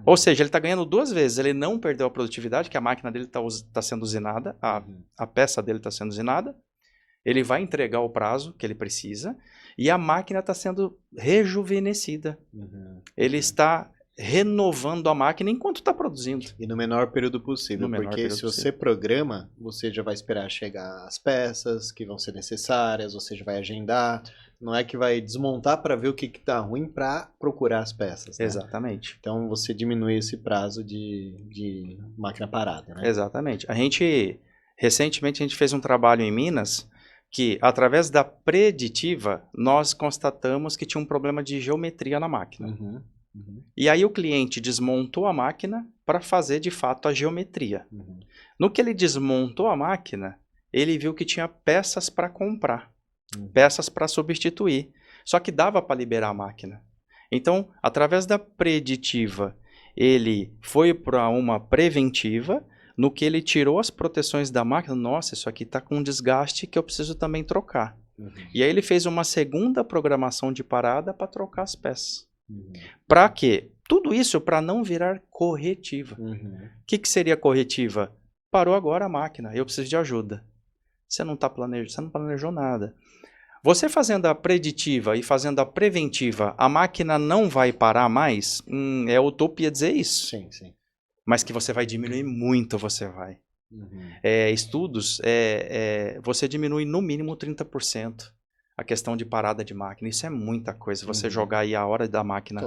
Ou seja, ele está ganhando 2 vezes. Ele não perdeu a produtividade, que a máquina dele está sendo usinada, a peça dele está sendo usinada. Ele vai entregar o prazo que ele precisa e a máquina está sendo rejuvenescida. Ele está renovando a máquina enquanto está produzindo. E no menor período possível, porque se você programa, você já vai esperar chegar as peças que vão ser necessárias, você já vai agendar, não é que vai desmontar para ver o que está ruim para procurar as peças. Né? Exatamente. Então você diminui esse prazo de máquina parada. Né? Exatamente. Recentemente a gente fez um trabalho em Minas que, através da preditiva, nós constatamos que tinha um problema de geometria na máquina. E aí o cliente desmontou a máquina para fazer de fato a geometria. No que ele desmontou a máquina, ele viu que tinha peças para comprar, peças para substituir. Só que dava para liberar a máquina. Então, através da preditiva, ele foi para uma preventiva, no que ele tirou as proteções da máquina. Nossa, isso aqui está com desgaste que eu preciso também trocar. E aí ele fez uma segunda programação de parada para trocar as peças. Para quê? Tudo isso para não virar corretiva. O que seria corretiva? Parou agora a máquina, eu preciso de ajuda. Você não planejou nada. Você fazendo a preditiva e fazendo a preventiva, a máquina não vai parar mais? É utopia dizer isso. Sim, sim. Mas que você vai diminuir muito, você vai. Estudos, você diminui no mínimo 30%. A questão de parada de máquina, isso é muita coisa, você jogar aí a hora da máquina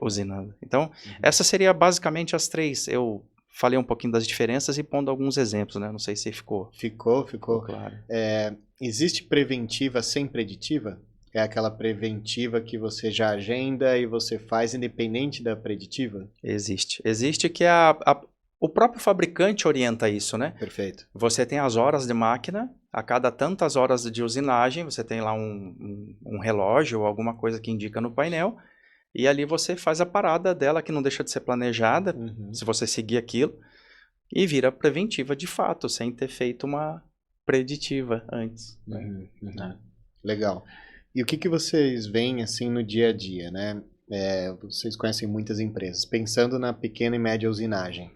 usinando. Então, essa seria basicamente as 3. Eu falei um pouquinho das diferenças e pondo alguns exemplos, né? Não sei se ficou. Ficou claro. Existe preventiva sem preditiva? É aquela preventiva que você já agenda e você faz independente da preditiva? Existe. Existe que O próprio fabricante orienta isso, né? Perfeito. Você tem as horas de máquina, a cada tantas horas de usinagem, você tem lá um relógio ou alguma coisa que indica no painel, e ali você faz a parada dela, que não deixa de ser planejada, se você seguir aquilo, e vira preventiva de fato, sem ter feito uma preditiva antes. Legal. E o que vocês veem assim no dia a dia, né? Vocês conhecem muitas empresas. Pensando na pequena e média usinagem,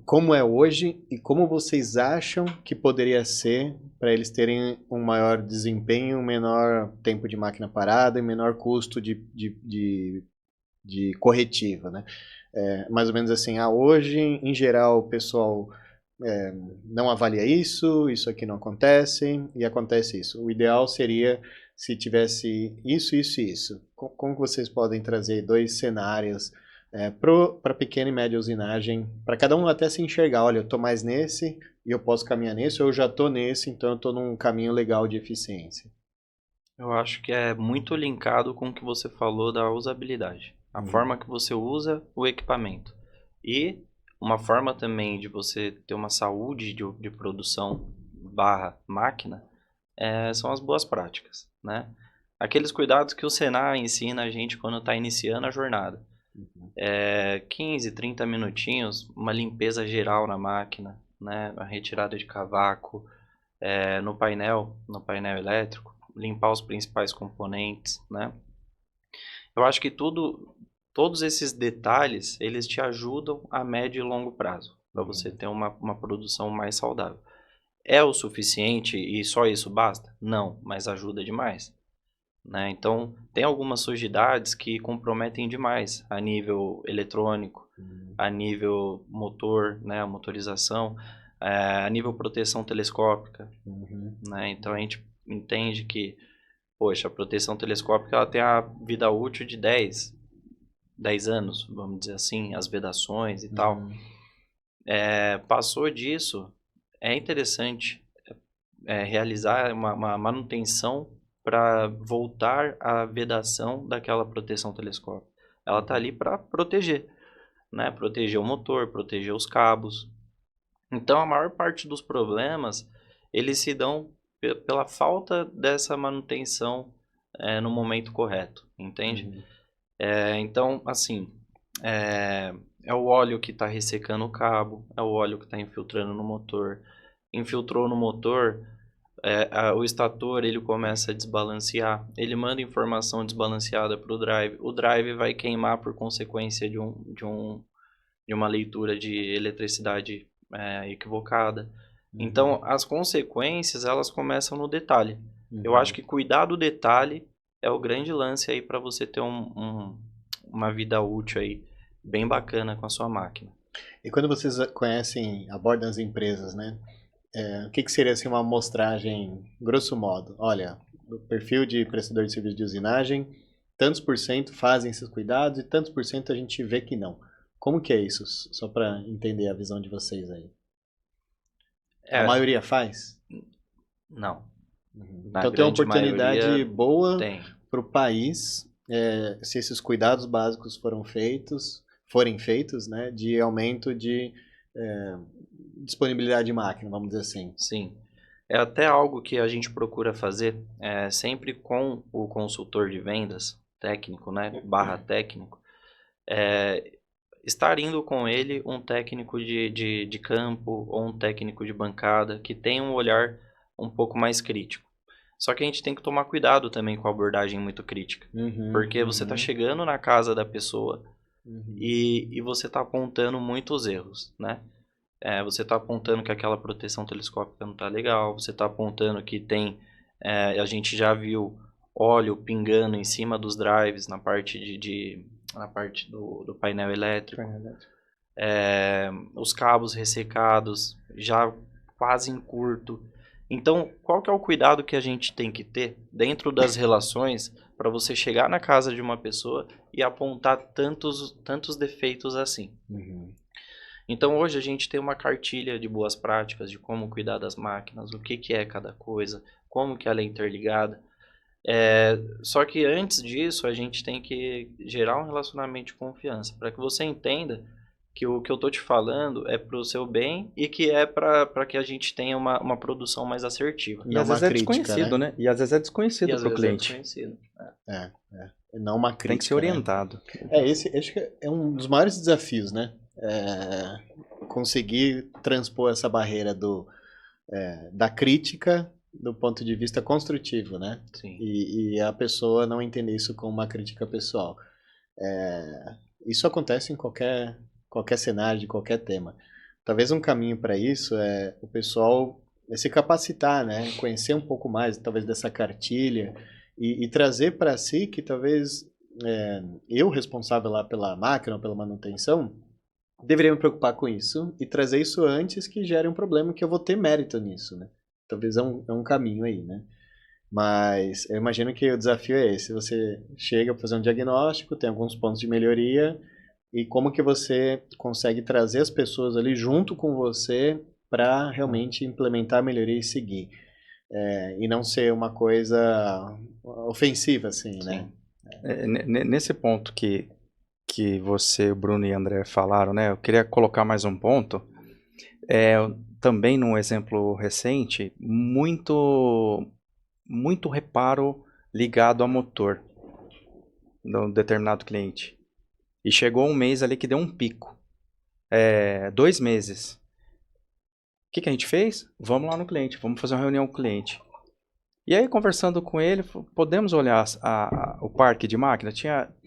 como é hoje e como vocês acham que poderia ser para eles terem um maior desempenho, um menor tempo de máquina parada e menor custo de corretiva, né? Mais ou menos assim, hoje, em geral, o pessoal não avalia isso aqui não acontece, e acontece isso. O ideal seria se tivesse isso, isso e isso. Como que vocês podem trazer 2 cenários para pequena e média usinagem, para cada um até se enxergar, olha, eu estou mais nesse e eu posso caminhar nesse, ou eu já estou nesse, então eu estou num caminho legal de eficiência. Eu acho que é muito linkado com o que você falou da usabilidade. A forma que você usa o equipamento. E uma forma também de você ter uma saúde de produção barra máquina são as boas práticas, né? Aqueles cuidados que o Senai ensina a gente quando está iniciando a jornada. 15, 30 minutinhos, uma limpeza geral na máquina, né? A retirada de cavaco, no painel elétrico, limpar os principais componentes, né? Eu acho que todos esses detalhes, eles te ajudam a médio e longo prazo, para você ter uma produção mais saudável. É o suficiente e só isso basta? Não, mas ajuda demais, né? Então, tem algumas sujidades que comprometem demais a nível eletrônico, a nível motor, né, a motorização, a nível proteção telescópica, né? Então, a gente entende que, poxa, a proteção telescópica ela tem a vida útil de 10 anos, vamos dizer assim, as vedações e tal. Passou disso, é interessante realizar uma manutenção para voltar à vedação daquela proteção telescópica. Ela está ali para proteger, né? Proteger o motor, proteger os cabos. Então, a maior parte dos problemas, eles se dão pela falta dessa manutenção no momento correto, entende? Então, assim, é o óleo que está ressecando o cabo, é o óleo que está infiltrando no motor. Infiltrou no motor, o estator ele começa a desbalancear, ele manda informação desbalanceada para o drive vai queimar por consequência de uma leitura de eletricidade equivocada. Então, as consequências, elas começam no detalhe. Eu acho que cuidar do detalhe é o grande lance aí para você ter uma vida útil aí bem bacana com a sua máquina. E quando vocês abordam as empresas, né? O que seria assim, uma amostragem, grosso modo? Olha, o perfil de prestador de serviço de usinagem, tantos por cento fazem esses cuidados e tantos por cento a gente vê que não. Como que é isso? Só para entender a visão de vocês aí. A maioria faz? Não. Então tem uma oportunidade boa para o país, se esses cuidados básicos forem feitos, né, de aumento de disponibilidade de máquina, vamos dizer assim. Sim. É até algo que a gente procura fazer sempre com o consultor de vendas, técnico, né, barra técnico, estar indo com ele um técnico de campo ou um técnico de bancada que tem um olhar um pouco mais crítico. Só que a gente tem que tomar cuidado também com a abordagem muito crítica. Porque você está chegando na casa da pessoa e você está apontando muitos erros, né? Você está apontando que aquela proteção telescópica não está legal, você está apontando que tem... a gente já viu óleo pingando em cima dos drives na parte na parte do painel elétrico. Os cabos ressecados, já quase em curto. Então, qual que é o cuidado que a gente tem que ter dentro das relações para você chegar na casa de uma pessoa e apontar tantos defeitos assim? Então, hoje a gente tem uma cartilha de boas práticas de como cuidar das máquinas, o que é cada coisa, como que ela é interligada. Só que antes disso, a gente tem que gerar um relacionamento de confiança para que você entenda que o que eu tô te falando é pro seu bem e que é para que a gente tenha uma produção mais assertiva. E Não às uma vezes é crítica, desconhecido, né? E às vezes é desconhecido E às para o vezes é cliente. desconhecido. É. Não uma crítica. Tem que ser orientado. Esse acho que é um dos maiores desafios, né? Conseguir transpor essa barreira da crítica do ponto de vista construtivo, né? Sim. E a pessoa não entender isso como uma crítica pessoal. Isso acontece em qualquer cenário, de qualquer tema. Talvez um caminho para isso é o pessoal se capacitar, né? Conhecer um pouco mais, talvez, dessa cartilha e trazer para si que talvez eu, responsável lá pela máquina ou pela manutenção, deveria me preocupar com isso e trazer isso antes que gere um problema que eu vou ter mérito nisso, né? Talvez é um caminho aí, né? Mas eu imagino que o desafio é esse. Você chega para fazer um diagnóstico, tem alguns pontos de melhoria e como que você consegue trazer as pessoas ali junto com você para realmente implementar a melhoria e seguir. E não ser uma coisa ofensiva, assim, né? Nesse ponto que você, Bruno e André falaram, né? Eu queria colocar mais um ponto. Também num exemplo recente, muito reparo ligado a motor de um determinado cliente. E chegou um mês ali que deu um pico. 2 meses. O que a gente fez? Vamos lá no cliente, vamos fazer uma reunião com o cliente. E aí, conversando com ele, podemos olhar o parque de máquinas?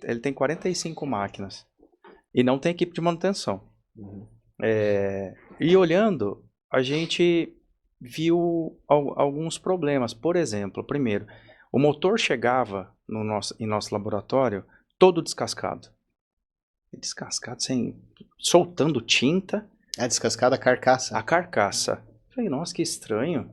Ele tem 45 máquinas. E não tem equipe de manutenção. E olhando, a gente viu alguns problemas. Por exemplo, primeiro, o motor chegava em nosso laboratório todo descascado. Descascado, soltando tinta. Descascada a carcaça. A carcaça. Falei, nossa, que estranho.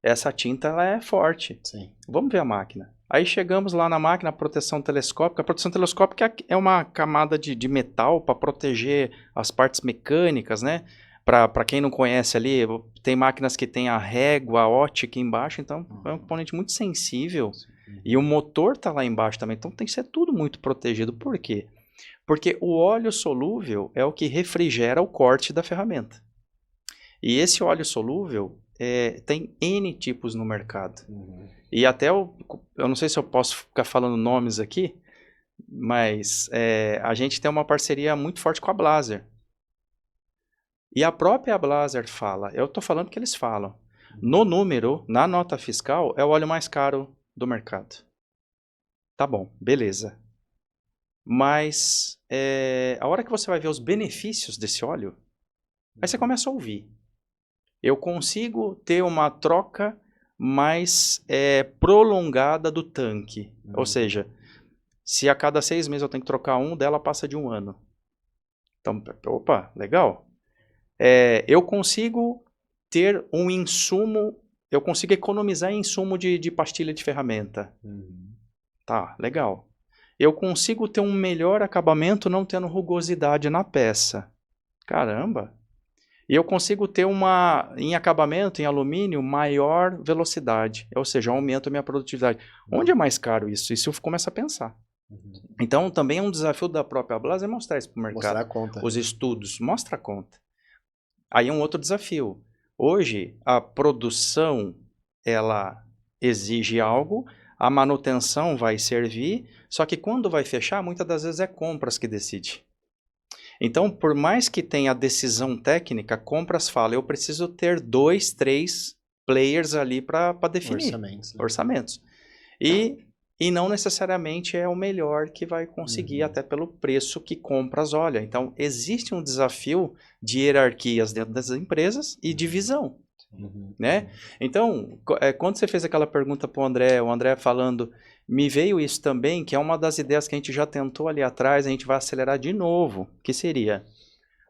Essa tinta ela é forte. Sim. Vamos ver a máquina. Aí chegamos lá na máquina, a proteção telescópica. A proteção telescópica é uma camada de metal para proteger as partes mecânicas, né? Para quem não conhece ali, tem máquinas que tem a régua ótica embaixo, então é um componente muito sensível. E o motor está lá embaixo também, então tem que ser tudo muito protegido. Por quê? Porque o óleo solúvel é o que refrigera o corte da ferramenta. E esse óleo solúvel tem N tipos no mercado. E até eu não sei se eu posso ficar falando nomes aqui, mas a gente tem uma parceria muito forte com a Blaser. E a própria Blaser fala, eu estou falando que eles falam, no número, na nota fiscal, é o óleo mais caro do mercado. Tá bom, beleza. Mas a hora que você vai ver os benefícios desse óleo, aí você começa a ouvir. Eu consigo ter uma troca mais prolongada do tanque. Ou seja, se a cada 6 meses eu tenho que trocar um, dela passa de 1 ano. Então, opa, legal. Eu consigo ter um insumo, eu consigo economizar em insumo de pastilha de ferramenta. Tá, legal. Eu consigo ter um melhor acabamento não tendo rugosidade na peça. Caramba! E eu consigo ter em acabamento, em alumínio, maior velocidade. Ou seja, eu aumento a minha produtividade. Onde é mais caro isso? Isso eu começo a pensar. Então, também é um desafio da própria Blaser mostrar isso para o mercado. Mostrar a conta. Os estudos, mostra a conta. Aí é um outro desafio. Hoje, a produção, ela exige algo, a manutenção vai servir, só que quando vai fechar, muitas das vezes é compras que decide. Então, por mais que tenha a decisão técnica, compras fala, eu preciso ter 2, 3 players ali para definir. Orçamentos. Né? Orçamentos. E não necessariamente é o melhor que vai conseguir, até pelo preço que compras olha. Então, existe um desafio de hierarquias dentro das empresas e de visão. Né? Então, quando você fez aquela pergunta para o André falando, me veio isso também, que é uma das ideias que a gente já tentou ali atrás, a gente vai acelerar de novo, que seria,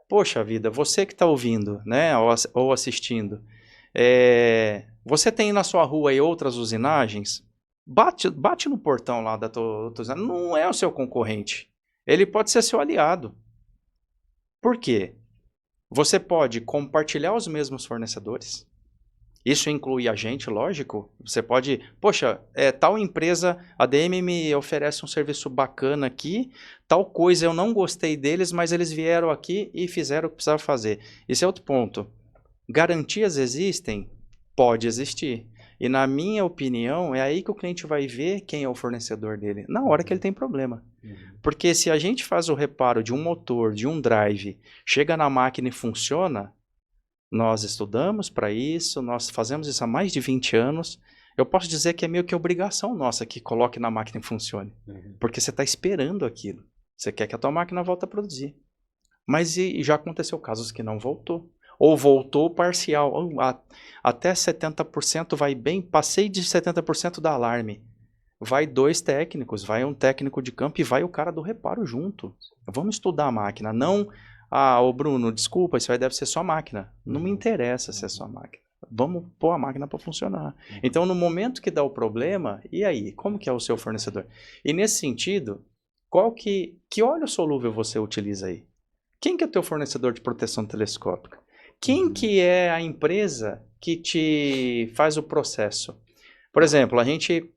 poxa vida, você que está ouvindo, né, ou assistindo, você tem na sua rua aí outras usinagens? Bate no portão lá da tua usinagem, não é o seu concorrente, ele pode ser seu aliado. Por quê? Você pode compartilhar os mesmos fornecedores, Isso inclui a gente, lógico. Você pode, poxa, tal empresa, a DM me oferece um serviço bacana aqui, tal coisa eu não gostei deles, mas eles vieram aqui e fizeram o que precisava fazer. Esse é outro ponto. Garantias existem? Pode existir. E na minha opinião, é aí que o cliente vai ver quem é o fornecedor dele, na hora que ele tem problema. Porque se a gente faz o reparo de um motor, de um drive, chega na máquina e funciona, nós estudamos para isso, nós fazemos isso há mais de 20 anos. Eu posso dizer que é meio que obrigação nossa que coloque na máquina e funcione. Porque você está esperando aquilo. Você quer que a tua máquina volte a produzir. Mas e já aconteceu casos que não voltou. Ou voltou parcial. Até 70% vai bem. Passei de 70% da alarme. Vai 2 técnicos. Vai um técnico de campo e vai o cara do reparo junto. Vamos estudar a máquina. Não, ô Bruno, desculpa, isso aí deve ser só máquina. Não me interessa se é só máquina. Vamos pôr a máquina para funcionar. Então, no momento que dá o problema, e aí? Como que é o seu fornecedor? E nesse sentido, que óleo solúvel você utiliza aí? Quem que é o teu fornecedor de proteção telescópica? Quem que é a empresa que te faz o processo? Por exemplo, a gente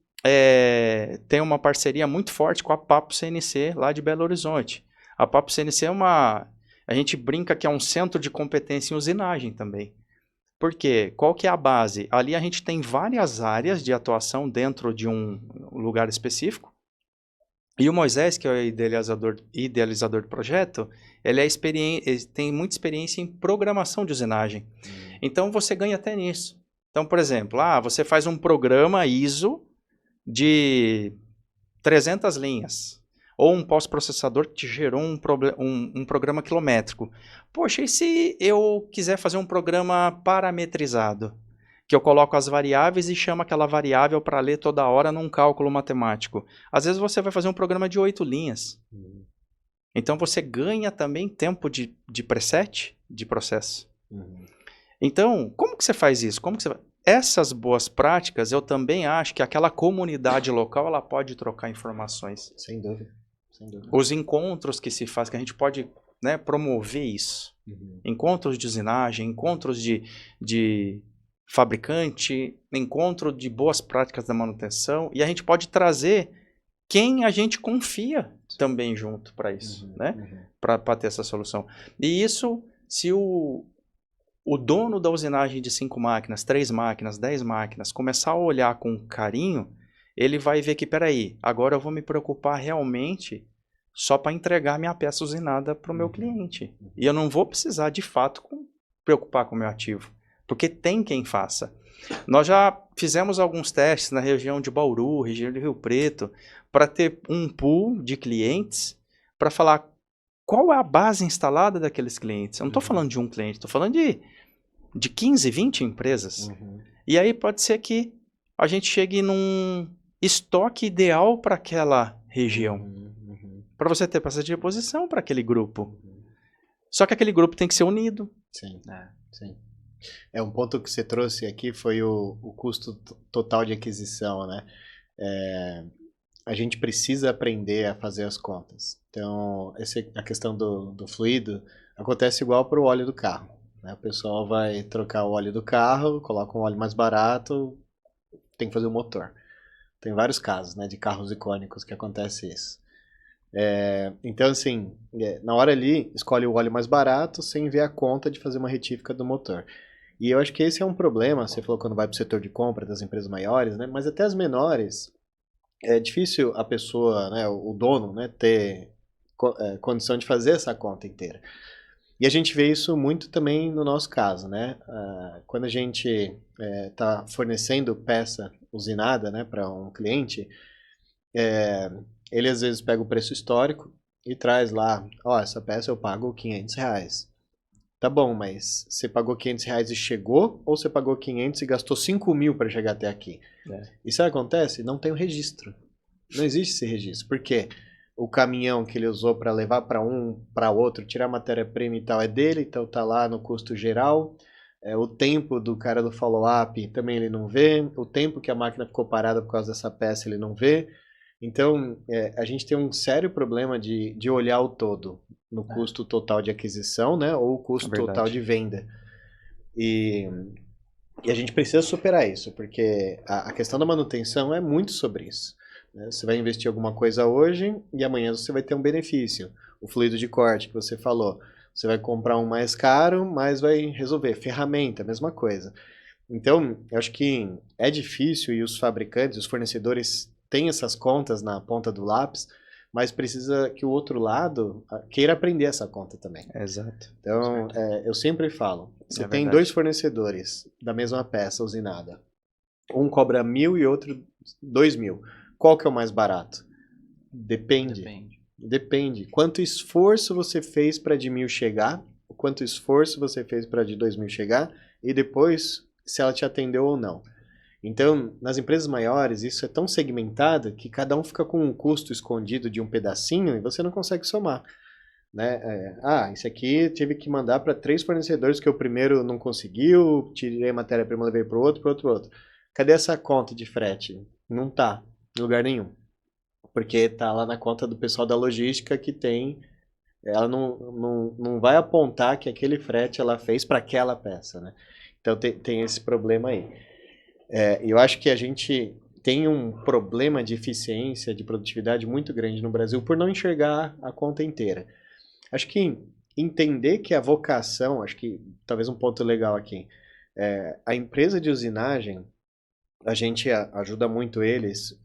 tem uma parceria muito forte com a Papo CNC lá de Belo Horizonte. A Papo CNC a gente brinca que é um centro de competência em usinagem também. Por quê? Qual que é a base? Ali a gente tem várias áreas de atuação dentro de um lugar específico. E o Moisés, que é o idealizador do projeto, ele tem muita experiência em programação de usinagem. Então, você ganha até nisso. Então, por exemplo, você faz um programa ISO de 300 linhas. Ou um pós-processador que te gerou um programa quilométrico. Poxa, e se eu quiser fazer um programa parametrizado? Que eu coloco as variáveis e chamo aquela variável para ler toda hora num cálculo matemático. Às vezes você vai fazer um programa de 8 linhas. Então você ganha também tempo de preset, de processo. Então, como que você faz isso? Essas boas práticas, eu também acho que aquela comunidade local ela pode trocar informações. Sem dúvida. Sem dúvida. Os encontros que se faz, que a gente pode promover isso. Encontros de usinagem, encontros de fabricante, encontro de boas práticas da manutenção, e a gente pode trazer quem a gente confia também junto para isso, para ter essa solução. E isso, se o dono da usinagem de 5 máquinas, 3 máquinas, 10 máquinas, começar a olhar com carinho, ele vai ver que, peraí, agora eu vou me preocupar realmente só para entregar minha peça usinada para o meu cliente. E eu não vou precisar, de fato, preocupar com o meu ativo. Porque tem quem faça. Nós já fizemos alguns testes na região de Bauru, região de Rio Preto, para ter um pool de clientes, para falar qual é a base instalada daqueles clientes. Eu não estou falando de um cliente, estou falando de 15, 20 empresas. E aí pode ser que a gente chegue num estoque ideal para aquela região. Para você ter peça de reposição para aquele grupo. Só que aquele grupo tem que ser unido. Sim, sim. Um ponto que você trouxe aqui foi o custo total de aquisição, né? A gente precisa aprender a fazer as contas. Então, a questão do fluido acontece igual para o óleo do carro, né? O pessoal vai trocar o óleo do carro, coloca um óleo mais barato, tem que fazer o motor. Tem vários casos, né, de carros icônicos que acontece isso. Então, assim, na hora ali, escolhe o óleo mais barato sem ver a conta de fazer uma retífica do motor. E eu acho que esse é um problema, você falou quando vai para o setor de compra das empresas maiores, né? Mas até as menores, é difícil a pessoa, né, o dono, né, ter condição de fazer essa conta inteira. E a gente vê isso muito também no nosso caso, né? Quando a gente está fornecendo peça usinada, né, para um cliente, ele às vezes pega o preço histórico e traz lá, essa peça eu pago R$500. Tá bom, mas você pagou R$500 e chegou, ou você pagou 500 e gastou 5 mil para chegar até aqui? E sabe o que acontece? Não tem o registro. Não existe esse registro. Por quê? O caminhão que ele usou para levar para um, para outro, tirar matéria-prima e tal é dele, então tá lá no custo geral. O tempo do cara do follow-up também ele não vê. O tempo que a máquina ficou parada por causa dessa peça ele não vê. Então, a gente tem um sério problema de olhar o todo no custo total de aquisição, né, ou o custo total de venda. E E a gente precisa superar isso, porque a questão da manutenção é muito sobre isso, né? Você vai investir alguma coisa hoje e amanhã você vai ter um benefício. O fluido de corte que você falou. Você vai comprar um mais caro, mas vai resolver. Ferramenta, mesma coisa. Então, eu acho que é difícil e os fabricantes, os fornecedores têm essas contas na ponta do lápis, mas precisa que o outro lado queira aprender essa conta também. Exato. Então, eu sempre falo, você É tem verdade. 2 fornecedores da mesma peça usinada. Um cobra 1.000 e outro 2.000. Qual que é o mais barato? Depende. Depende. Quanto esforço você fez para de 1.000 chegar, quanto esforço você fez para de 2.000 chegar, e depois se ela te atendeu ou não. Então, nas empresas maiores, isso é tão segmentado que cada um fica com um custo escondido de um pedacinho e você não consegue somar, né? Esse aqui tive que mandar para 3 fornecedores que o primeiro não conseguiu, tirei a matéria-prima, levei para o outro, para outro, outro. Cadê essa conta de frete? Não tá em lugar nenhum, porque tá lá na conta do pessoal da logística que tem, ela não vai apontar que aquele frete ela fez para aquela peça, né? Então tem esse problema aí. Eu acho que a gente tem um problema de eficiência, de produtividade muito grande no Brasil por não enxergar a conta inteira. Acho que entender que a vocação, acho que talvez um ponto legal aqui, a empresa de usinagem, a gente ajuda muito eles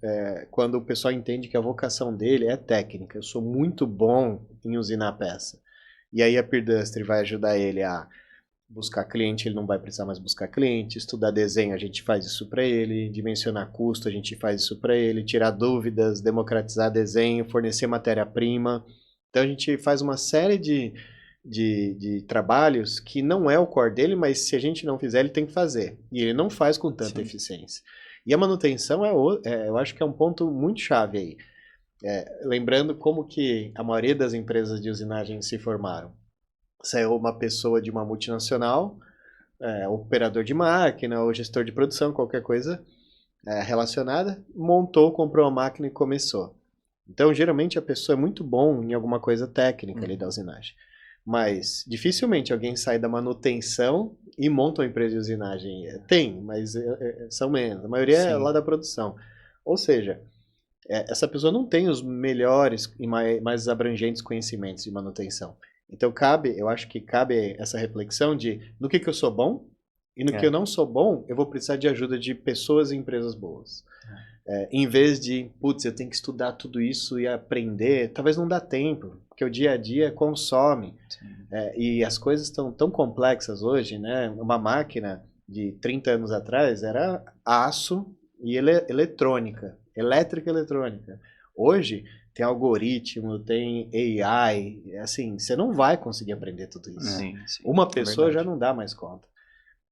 quando o pessoal entende que a vocação dele é técnica. Eu sou muito bom em usinar peça. E aí a Peerdustry vai ajudar ele a buscar cliente, ele não vai precisar mais buscar cliente, estudar desenho, a gente faz isso para ele, dimensionar custo, a gente faz isso para ele, tirar dúvidas, democratizar desenho, fornecer matéria-prima. Então a gente faz uma série de trabalhos que não é o core dele, mas se a gente não fizer, ele tem que fazer. E ele não faz com tanta eficiência. E a manutenção eu acho que é um ponto muito chave aí. Lembrando como que a maioria das empresas de usinagem se formaram. Saiu uma pessoa de uma multinacional, operador de máquina ou gestor de produção, qualquer coisa relacionada, montou, comprou a máquina e começou. Então, geralmente, a pessoa é muito bom em alguma coisa técnica ali da usinagem. Mas, dificilmente alguém sai da manutenção e monta uma empresa de usinagem. Tem, mas são menos. A maioria é lá da produção. Ou seja, essa pessoa não tem os melhores e mais abrangentes conhecimentos de manutenção. Então, eu acho que cabe essa reflexão de no que eu sou bom e no que eu não sou bom, eu vou precisar de ajuda de pessoas e empresas boas. Em vez de, putz, eu tenho que estudar tudo isso e aprender, talvez não dá tempo, porque o dia a dia consome. E as coisas estão tão complexas hoje, né? Uma máquina de 30 anos atrás era aço e elétrica e eletrônica. Hoje tem algoritmo, tem AI, assim, você não vai conseguir aprender tudo isso. Sim. Uma pessoa já não dá mais conta.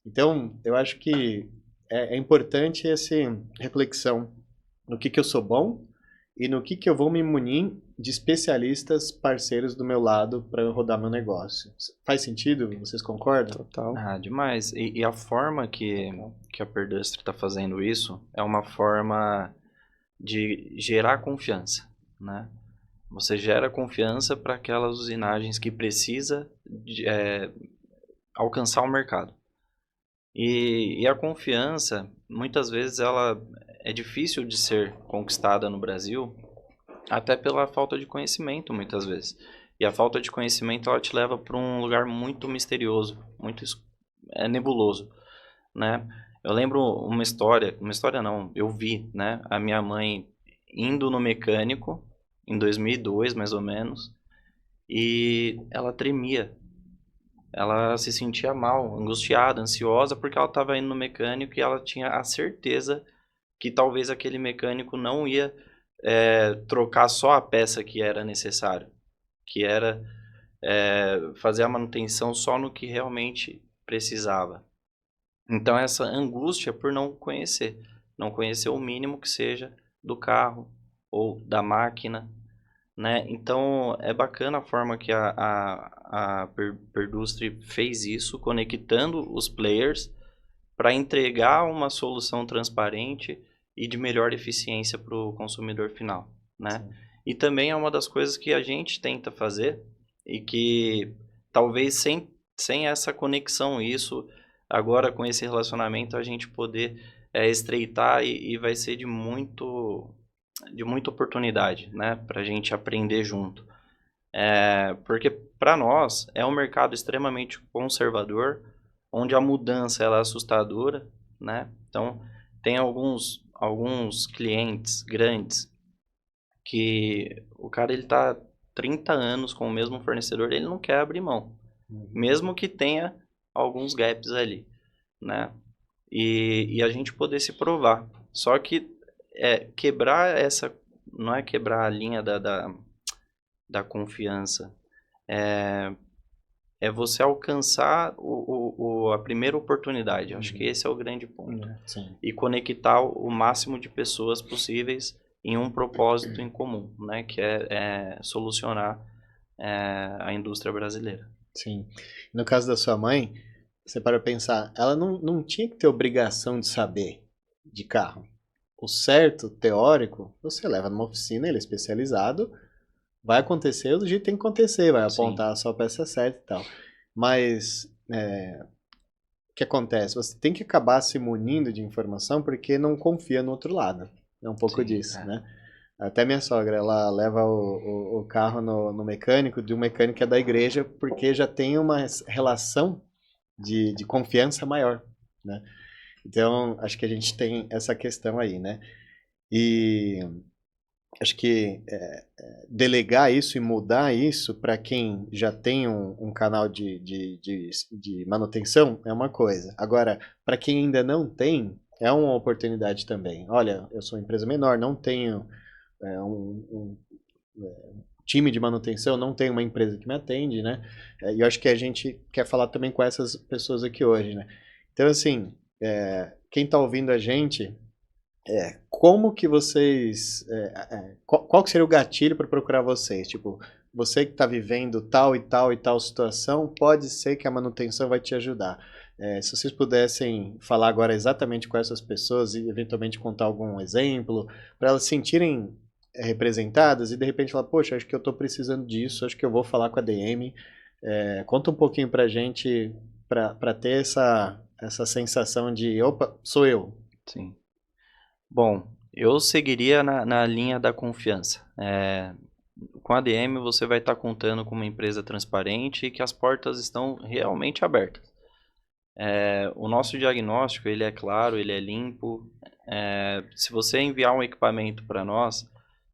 Então, eu acho que é importante essa reflexão no que eu sou bom e no que eu vou me munir de especialistas parceiros do meu lado para rodar meu negócio. Faz sentido? Vocês concordam? Total. Demais. E a forma que a Peerdustry está fazendo isso é uma forma de gerar confiança, né? Você gera confiança para aquelas usinagens que precisa alcançar o mercado. E a confiança, muitas vezes, ela é difícil de ser conquistada no Brasil, até pela falta de conhecimento, muitas vezes. E a falta de conhecimento, ela te leva para um lugar muito misterioso, muito nebuloso, né? Eu lembro uma história não, eu vi, né, a minha mãe indo no mecânico, em 2002, mais ou menos, e ela tremia. Ela se sentia mal, angustiada, ansiosa, porque ela estava indo no mecânico e ela tinha a certeza que talvez aquele mecânico não ia trocar só a peça que era necessário, que era fazer a manutenção só no que realmente precisava. Então, essa angústia por não conhecer o mínimo que seja do carro ou da máquina, né? Então, é bacana a forma que a Peerdustry fez isso, conectando os players para entregar uma solução transparente e de melhor eficiência para o consumidor final, né? Sim. E também é uma das coisas que a gente tenta fazer e que talvez sem essa conexão, isso agora com esse relacionamento a gente poder estreitar e vai ser de muita oportunidade, né, para a gente aprender junto. Porque para nós é um mercado extremamente conservador, onde a mudança ela é assustadora, né? Então tem alguns clientes grandes que o cara ele tá 30 anos com o mesmo fornecedor, ele não quer abrir mão, mesmo que tenha alguns gaps ali, né? E a gente poder se provar. Só que quebrar não é quebrar a linha da confiança, é você alcançar a primeira oportunidade. Acho que esse é o grande ponto. Sim. E conectar o máximo de pessoas possíveis em um propósito em comum, né? Que é solucionar a indústria brasileira. Sim. No caso da sua mãe, você para pensar, ela não tinha que ter obrigação de saber de carro. O certo, teórico, você leva numa oficina, ele é especializado, vai acontecer do jeito que tem que acontecer, vai apontar só a peça certa e tal. Mas o que acontece? Você tem que acabar se munindo de informação porque não confia no outro lado. É um pouco disso, né? Até minha sogra, ela leva o carro no mecânico, de um mecânico que é da igreja, porque já tem uma relação de confiança maior, né? Então, acho que a gente tem essa questão aí, né? E acho que delegar isso e mudar isso para quem já tem um canal de manutenção é uma coisa. Agora, para quem ainda não tem, é uma oportunidade também. Olha, eu sou uma empresa menor, não tenho um time de manutenção, não tenho uma empresa que me atende, né? E eu acho que a gente quer falar também com essas pessoas aqui hoje, né? Então, assim, quem está ouvindo a gente, como que vocês... qual que seria o gatilho para procurar vocês? Tipo, você que está vivendo tal e tal e tal situação, pode ser que a manutenção vai te ajudar. Se vocês pudessem falar agora exatamente com essas pessoas e eventualmente contar algum exemplo, para elas se sentirem representadas e de repente falar, poxa, acho que eu estou precisando disso, acho que eu vou falar com a DM. Conta um pouquinho para a gente, para ter essa sensação de, opa, sou eu. Sim. Bom, eu seguiria na linha da confiança. Com a ADM você vai estar contando com uma empresa transparente e que as portas estão realmente abertas. O nosso diagnóstico ele é claro, ele é limpo. Se você enviar um equipamento para nós,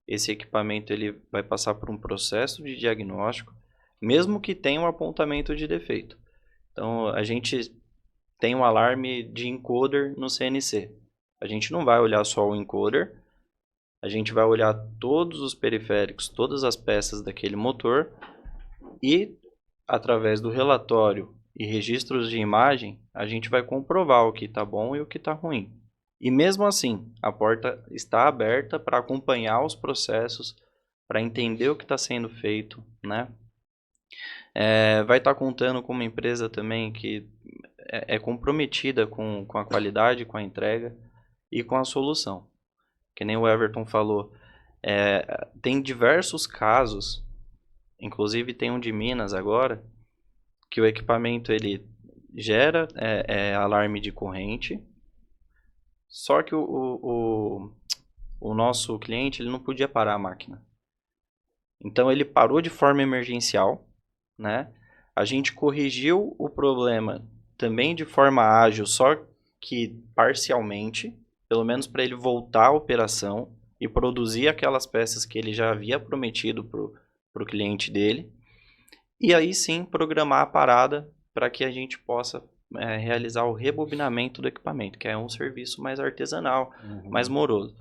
esse equipamento ele vai passar por um processo de diagnóstico, mesmo que tenha um apontamento de defeito. Então, a gente tem um alarme de encoder no CNC. A gente não vai olhar só o encoder, a gente vai olhar todos os periféricos, todas as peças daquele motor e, através do relatório e registros de imagem, a gente vai comprovar o que está bom e o que está ruim. E mesmo assim, a porta está aberta para acompanhar os processos, para entender o que está sendo feito, né? Vai estar contando com uma empresa também que é comprometida com a qualidade, com a entrega e com a solução. Que nem o Everton falou, tem diversos casos, inclusive tem um de Minas agora, que o equipamento ele gera alarme de corrente, só que o nosso cliente ele não podia parar a máquina. Então ele parou de forma emergencial, né? A gente corrigiu o problema também de forma ágil, só que parcialmente, pelo menos para ele voltar à operação e produzir aquelas peças que ele já havia prometido para o cliente dele. E aí sim programar a parada para que a gente possa realizar o rebobinamento do equipamento, que é um serviço mais artesanal, mais moroso.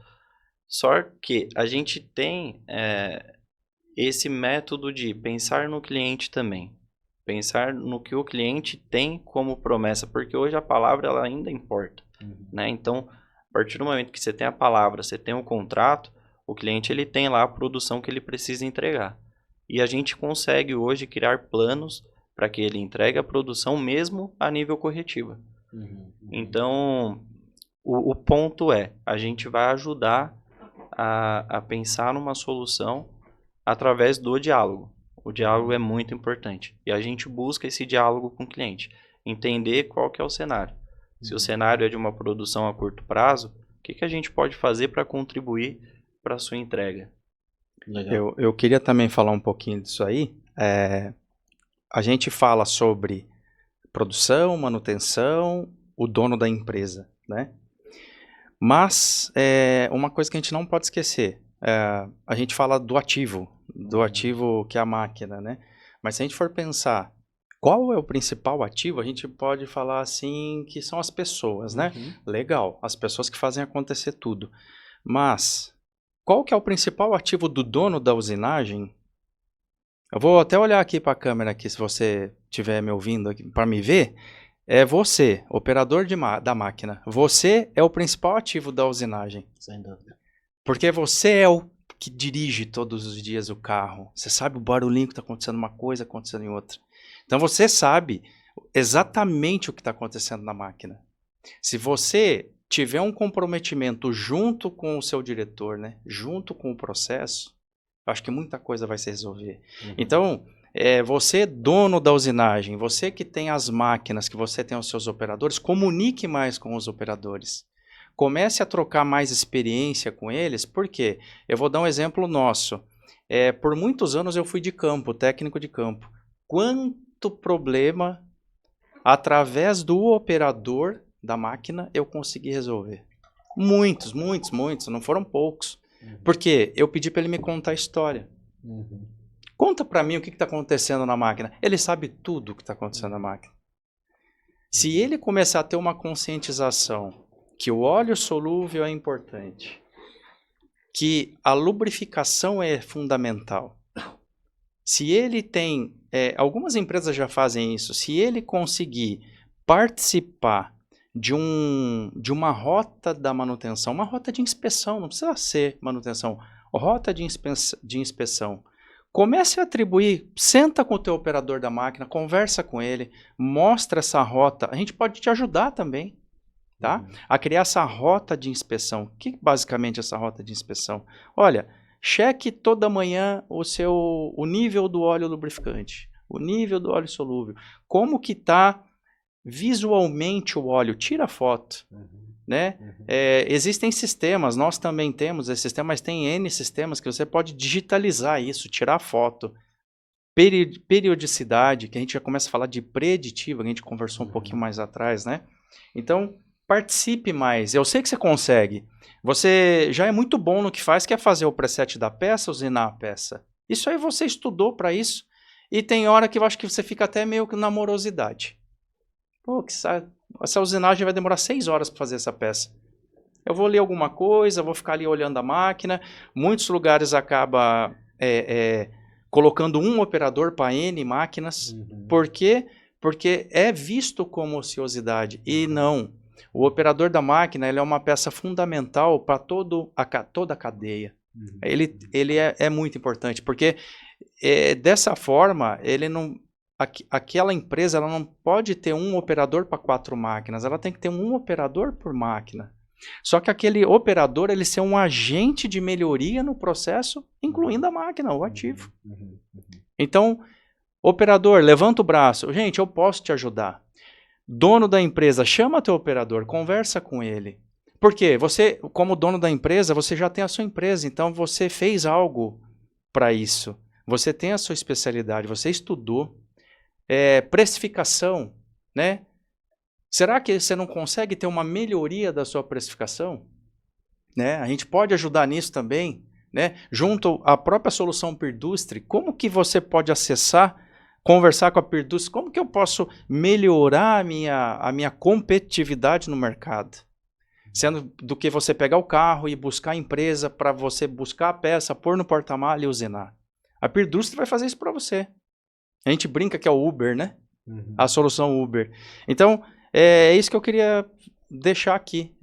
Só que a gente tem esse método de pensar no cliente também. Pensar no que o cliente tem como promessa, porque hoje a palavra ela ainda importa. Né? Então, a partir do momento que você tem a palavra, você tem o contrato, o cliente ele tem lá a produção que ele precisa entregar. E a gente consegue hoje criar planos para que ele entregue a produção mesmo a nível corretiva. Então, o ponto a gente vai ajudar a pensar numa solução através do diálogo. O diálogo é muito importante. E a gente busca esse diálogo com o cliente. entender qual que é o cenário. Se o cenário é de uma produção a curto prazo, o que a gente pode fazer para contribuir para a sua entrega? Legal. Eu queria também falar um pouquinho disso aí. A gente fala sobre produção, manutenção, o dono da empresa, né? Mas uma coisa que a gente não pode esquecer, a gente fala do ativo que é a máquina, né? Mas se a gente for pensar qual é o principal ativo, a gente pode falar assim que são as pessoas, né? Legal, as pessoas que fazem acontecer tudo. Mas qual que é o principal ativo do dono da usinagem? Eu vou até olhar aqui para a câmera aqui, se você estiver me ouvindo para me ver. É você, operador da máquina. Você é o principal ativo da usinagem. Sem dúvida. Porque você é o que dirige todos os dias o carro. Você sabe o barulhinho que está acontecendo uma coisa, acontecendo em outra. Então você sabe exatamente o que está acontecendo na máquina. Se você tiver um comprometimento junto com o seu diretor, né, junto com o processo, acho que muita coisa vai se resolver. Então, você dono da usinagem, você que tem as máquinas, que você tem os seus operadores, comunique mais com os operadores. Comece a trocar mais experiência com eles, porque eu vou dar um exemplo nosso. Por muitos anos eu fui de campo, técnico de campo. Quanto problema, através do operador da máquina, eu consegui resolver. Muitos, não foram poucos. Porque eu pedi para ele me contar a história. Conta para mim o que está acontecendo na máquina. Ele sabe tudo o que está acontecendo na máquina. Se ele começar a ter uma conscientização que o óleo solúvel é importante, que a lubrificação é fundamental, se ele tem... algumas empresas já fazem isso. Se ele conseguir participar de uma rota da manutenção, uma rota de inspeção, não precisa ser manutenção, rota de inspeção. Comece a atribuir, senta com o teu operador da máquina, conversa com ele, mostra essa rota. A gente pode te ajudar também, tá? A criar essa rota de inspeção. O que basicamente é essa rota de inspeção? Olha, cheque toda manhã o nível do óleo lubrificante, o nível do óleo solúvel, como que está visualmente o óleo, tira foto, né? Existem sistemas, nós também temos esse sistema, mas tem N sistemas que você pode digitalizar isso, tirar foto, periodicidade, que a gente já começa a falar de preditiva, que a gente conversou um pouquinho mais atrás, né? Então, participe mais, eu sei que você consegue, você já é muito bom no que faz, quer fazer o preset da peça, usinar a peça, isso aí você estudou para isso, e tem hora que eu acho que você fica até meio que na morosidade. Pô, essa usinagem vai demorar 6 horas para fazer essa peça. Eu vou ler alguma coisa, vou ficar ali olhando a máquina. Muitos lugares acaba colocando um operador para N máquinas. Por quê? Porque é visto como ociosidade. E não. O operador da máquina ele é uma peça fundamental para toda a cadeia. Ele é muito importante, porque dessa forma, ele não... Aquela empresa ela não pode ter um operador para 4 máquinas, ela tem que ter um operador por máquina. Só que aquele operador ele ser um agente de melhoria no processo, incluindo a máquina, o ativo. Então, operador, levanta o braço. Gente, eu posso te ajudar. Dono da empresa, chama teu operador, conversa com ele. Por quê? Você, como dono da empresa, você já tem a sua empresa, então você fez algo para isso. Você tem a sua especialidade, você estudou. Precificação, né? Será que você não consegue ter uma melhoria da sua precificação? Né? A gente pode ajudar nisso também, né? Junto à própria solução Pirdustre, como que você pode acessar, conversar com a Pirdustre, como que eu posso melhorar a minha competitividade no mercado? Sendo do que você pegar o carro e buscar a empresa para você buscar a peça, pôr no porta-malha e usinar. A Pirdustre vai fazer isso para você. A gente brinca que é o Uber, né? A solução Uber. Então, é isso que eu queria deixar aqui.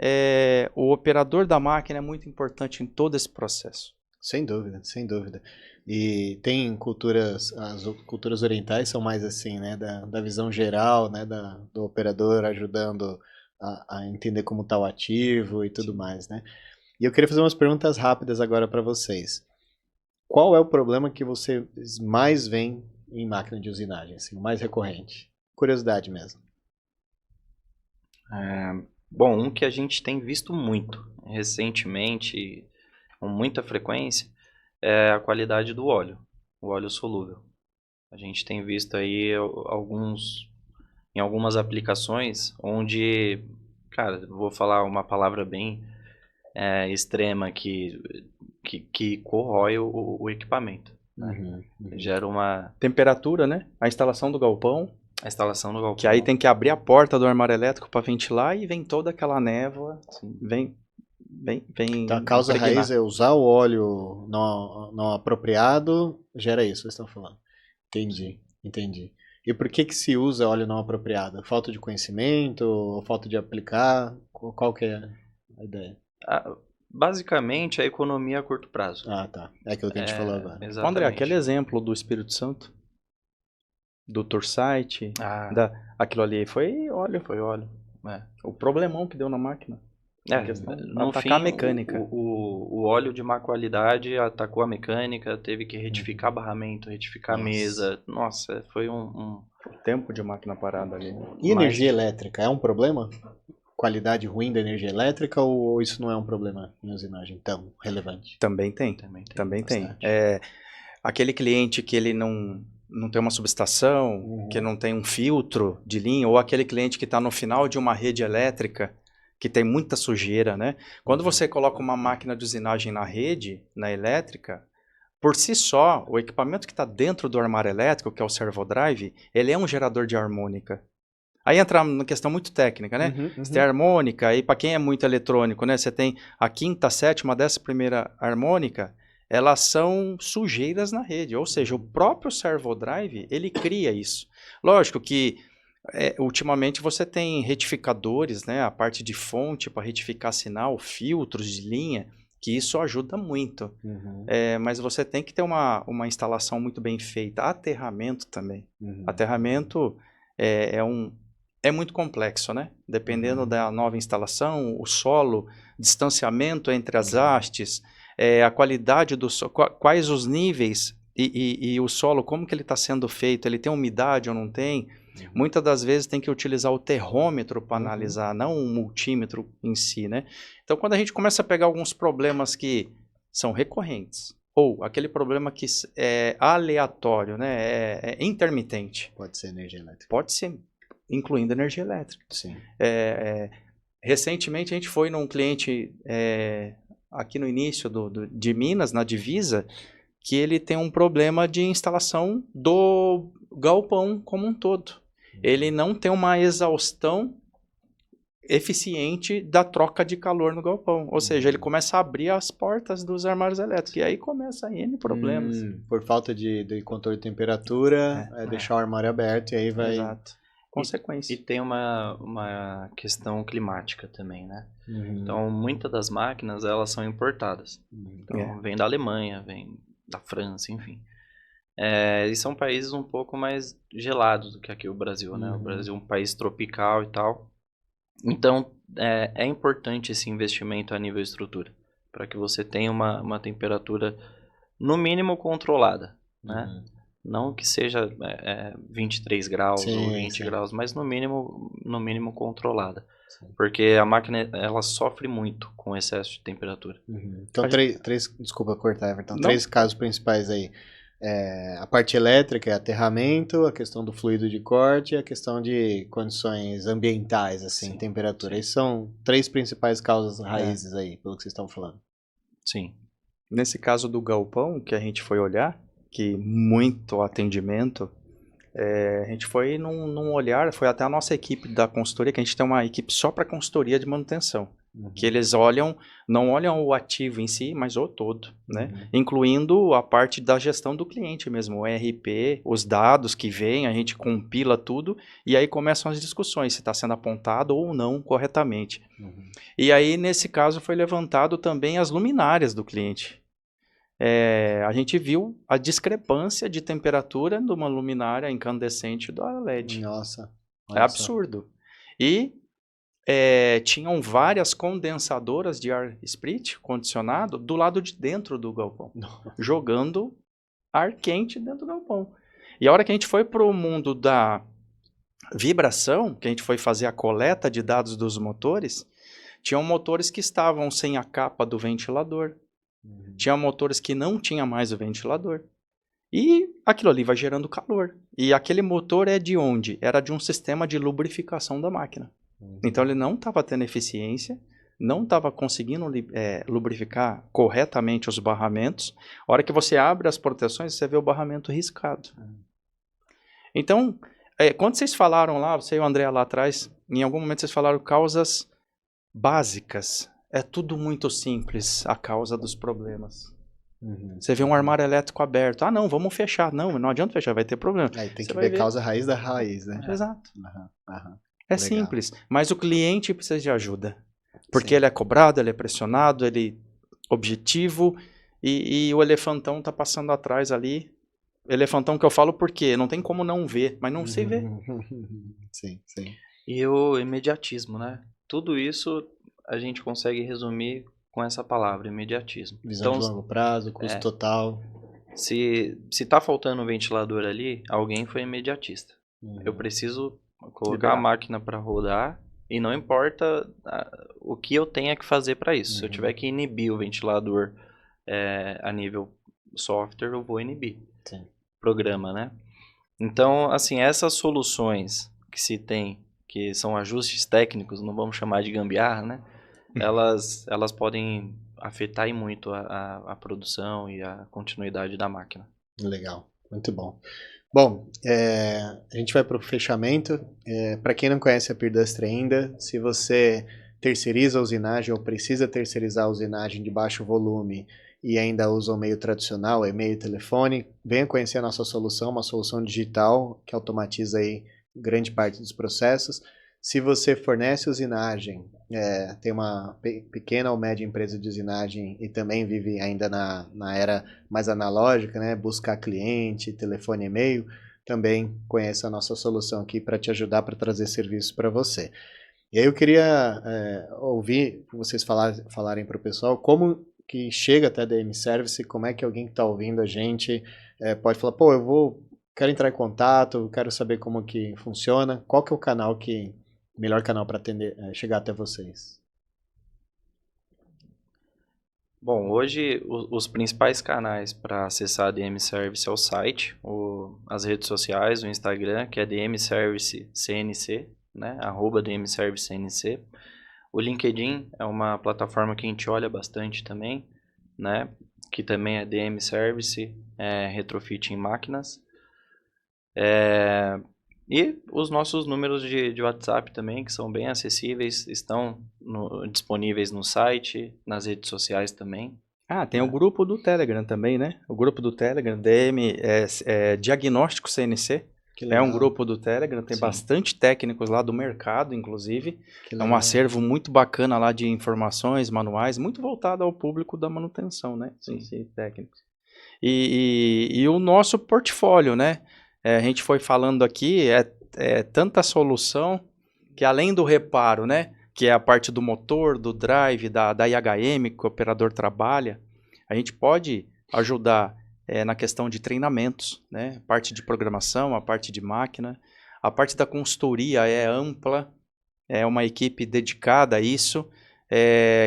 O operador da máquina é muito importante em todo esse processo. Sem dúvida, sem dúvida. E tem culturas, as culturas orientais são mais assim, né? Da visão geral, né? Do operador ajudando a entender como está o ativo e tudo mais, né? E eu queria fazer umas perguntas rápidas agora para vocês. Qual é o problema que vocês mais veem em máquina de usinagem, assim, o mais recorrente? Curiosidade mesmo. Bom, um que a gente tem visto muito recentemente, com muita frequência, é a qualidade do óleo, o óleo solúvel. A gente tem visto aí em algumas aplicações onde, cara, vou falar uma palavra bem extrema que corrói o equipamento, né? Gera uma Temperatura, né? A instalação do galpão, a instalação do galpão. que aí tem que abrir a porta do armário elétrico para ventilar e vem toda aquela névoa, vem Então a causa impregnar. raiz é usar o óleo não apropriado, gera isso, vocês estão falando. Entendi. E por que se usa óleo não apropriado? Falta de conhecimento ou falta de aplicar? Qual que é a ideia? Basicamente, a economia a curto prazo. Ah, tá. É aquilo que a gente falou agora. Exatamente. André, aquele exemplo do Espírito Santo, do Torsite, aquilo ali foi óleo. Foi óleo. O problemão que deu na máquina. No fim, a mecânica. O óleo de má qualidade atacou a mecânica, teve que retificar barramento, retificar a mesa. Nossa, foi um tempo de máquina parada ali. E energia elétrica é um problema? Qualidade ruim da energia elétrica ou isso não é um problema em usinagem tão relevante? Também tem. Aquele cliente que ele não tem uma subestação, que não tem um filtro de linha, ou aquele cliente que está no final de uma rede elétrica, que tem muita sujeira, né? Quando você coloca uma máquina de usinagem na rede, na elétrica, por si só, o equipamento que está dentro do armário elétrico, que é o servodrive, ele é um gerador de harmônica. Aí entra uma questão muito técnica, né? Você tem harmônica, e para quem é muito eletrônico, né? Você tem a quinta, sétima, 11ª harmônica, elas são sujeiras na rede, ou seja, o próprio servodrive, ele cria isso. Lógico que ultimamente você tem retificadores, né? A parte de fonte para retificar sinal, filtros de linha, que isso ajuda muito. Mas você tem que ter uma instalação muito bem feita. Aterramento também. Aterramento é muito complexo, né? Dependendo da nova instalação, o solo, distanciamento entre as hastes, a qualidade do solo, quais os níveis e o solo, como que ele está sendo feito, ele tem umidade ou não tem. Muitas das vezes tem que utilizar o terrômetro para analisar, não o multímetro em si, né? Então, quando a gente começa a pegar alguns problemas que são recorrentes, ou aquele problema que é aleatório, né? É intermitente. Pode ser energia elétrica. Pode ser, incluindo energia elétrica. Sim. Recentemente, a gente foi num cliente aqui no início de Minas, na divisa, que ele tem um problema de instalação do galpão como um todo. Ele não tem uma exaustão eficiente da troca de calor no galpão. Ou seja, ele começa a abrir as portas dos armários elétricos. E aí começa a N problemas. Por falta de controle de temperatura, deixar o armário aberto e aí vai... Exato. Consequência. E tem uma questão climática também, né? Então, muitas das máquinas, elas são importadas. Então, vem da Alemanha, vem da França, enfim. E são países um pouco mais gelados do que aqui o Brasil, né? O Brasil é um país tropical e tal. Então, é importante esse investimento a nível estrutura, para que você tenha uma temperatura, no mínimo, controlada, né? Não que seja 23 graus ou 20 graus, mas no mínimo controlada. Porque a máquina, ela sofre muito com excesso de temperatura. Então, desculpa cortar, Everton. Não. 3 casos principais aí. A parte elétrica é aterramento, a questão do fluido de corte e a questão de condições ambientais, assim, temperatura. Essas são 3 principais causas raízes aí, pelo que vocês estão falando. Sim. Nesse caso do galpão, que a gente foi olhar, que muito atendimento, a gente foi num olhar, foi até a nossa equipe da consultoria, que a gente tem uma equipe só para consultoria de manutenção, que eles não olham o ativo em si, mas o todo, né? Incluindo a parte da gestão do cliente mesmo, o ERP, os dados que vêm, a gente compila tudo, e aí começam as discussões, se está sendo apontado ou não corretamente. E aí, nesse caso, foi levantado também as luminárias do cliente. A gente viu a discrepância de temperatura de uma luminária incandescente da LED. Nossa. É absurdo. E tinham várias condensadoras de ar split condicionado do lado de dentro do galpão, jogando ar quente dentro do galpão. E a hora que a gente foi para o mundo vibração, que a gente foi fazer a coleta de dados dos motores, tinham motores que estavam sem a capa do ventilador. Tinha motores que não tinha mais o ventilador. E aquilo ali vai gerando calor. E aquele motor é de onde? Era de um sistema de lubrificação da máquina. Então ele não estava tendo eficiência, não estava conseguindo lubrificar corretamente os barramentos. A hora que você abre as proteções, você vê o barramento riscado. Então, quando vocês falaram lá, você e o André lá atrás, em algum momento vocês falaram causas básicas. É tudo muito simples, a causa dos problemas. Você vê um armário elétrico aberto. Ah, não, vamos fechar. Não adianta fechar, vai ter problema. Aí tem Você que vai ver causa raiz da raiz, né? Exato. Legal. É simples, mas o cliente precisa de ajuda. Porque Sim. ele é cobrado, ele é pressionado, ele é objetivo e o elefantão tá passando atrás ali. Elefantão que eu falo porque não tem como não ver, mas não sei ver. Sim, sim. E o imediatismo, né? Tudo isso a gente consegue resumir com essa palavra, imediatismo. Visão Então, de longo prazo, custo total. se tá faltando um ventilador ali, alguém foi imediatista. Eu preciso colocar a máquina para rodar e não importa o que eu tenha que fazer para isso. Se eu tiver que inibir o ventilador a nível software, eu vou inibir. Sim. Programa, né? Então, assim, essas soluções que se tem, que são ajustes técnicos, não vamos chamar de gambiarra, né? Elas podem afetar e muito a produção e a continuidade da máquina. Legal, muito bom. Bom, a gente vai para o fechamento. Para quem não conhece a Peerdustry ainda, se você terceiriza a usinagem ou precisa terceirizar a usinagem de baixo volume e ainda usa o meio tradicional, e-mail e telefone, venha conhecer a nossa solução, uma solução digital que automatiza aí grande parte dos processos. Se você fornece usinagem, tem uma pequena ou média empresa de usinagem e também vive ainda na era mais analógica, né? Buscar cliente, telefone, e-mail, também conheça a nossa solução aqui para te ajudar para trazer serviços para você. E aí eu queria ouvir vocês falarem para o pessoal como que chega até a DM Service, como é que alguém que está ouvindo a gente pode falar, pô, quero entrar em contato, quero saber como que funciona, qual que é o melhor canal para chegar até vocês? Bom, hoje os principais canais para acessar a DM Service é o site, as redes sociais, o Instagram, que é DM Service CNC, né? @DM Service CNC. O LinkedIn é uma plataforma que a gente olha bastante também, né? Que também é DM Service, retrofit em máquinas. E os nossos números de WhatsApp também, que são bem acessíveis, estão disponíveis no site, nas redes sociais também. Ah, tem o grupo do Telegram também, né? O grupo do Telegram, DM, Diagnóstico CNC. É um grupo do Telegram, tem bastante técnicos lá do mercado, inclusive. É um acervo muito bacana lá de informações, manuais, muito voltado ao público da manutenção, né? Sim. Técnicos. E o nosso portfólio, né? A gente foi falando aqui, tanta solução que além do reparo, né? Que é a parte do motor, do drive, da IHM que o operador trabalha, a gente pode ajudar na questão de treinamentos, né? A parte de programação, a parte de máquina, a parte da consultoria é ampla, é uma equipe dedicada a isso,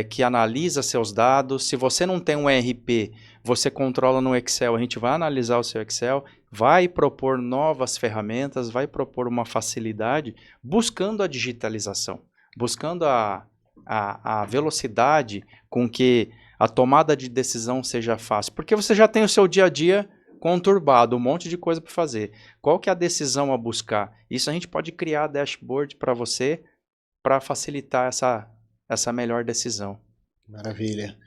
que analisa seus dados. Se você não tem um ERP, você controla no Excel, a gente vai analisar o seu Excel, vai propor novas ferramentas, vai propor uma facilidade, buscando a digitalização, buscando a velocidade com que a tomada de decisão seja fácil. Porque você já tem o seu dia a dia conturbado, um monte de coisa para fazer. Qual que é a decisão a buscar? Isso a gente pode criar dashboard para você, para facilitar essa melhor decisão. Maravilha.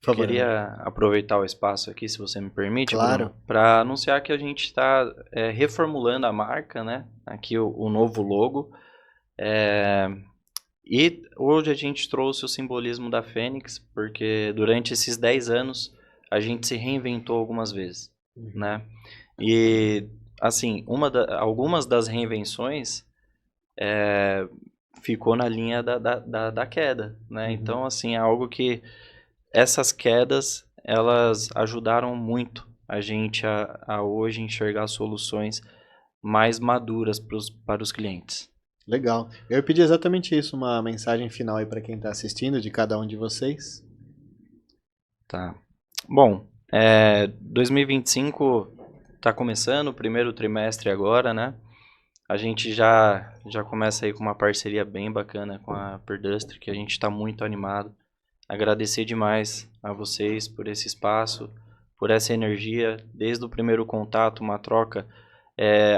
Eu queria aproveitar o espaço aqui, se você me permite, claro, para anunciar que a gente está reformulando a marca, né? Aqui o novo logo. E hoje a gente trouxe o simbolismo da Fênix, porque durante esses 10 anos a gente se reinventou algumas vezes, né? E, assim, algumas das reinvenções ficou na linha da queda, né? Então, assim, é algo que essas quedas, elas ajudaram muito a gente a hoje enxergar soluções mais maduras para os clientes. Legal. Eu pedi exatamente isso, uma mensagem final aí para quem está assistindo, de cada um de vocês. Tá. Bom, 2025 está começando, o primeiro trimestre agora, né? A gente já começa aí com uma parceria bem bacana com a Perdustre, que a gente está muito animado. Agradecer demais a vocês por esse espaço, por essa energia, desde o primeiro contato, uma troca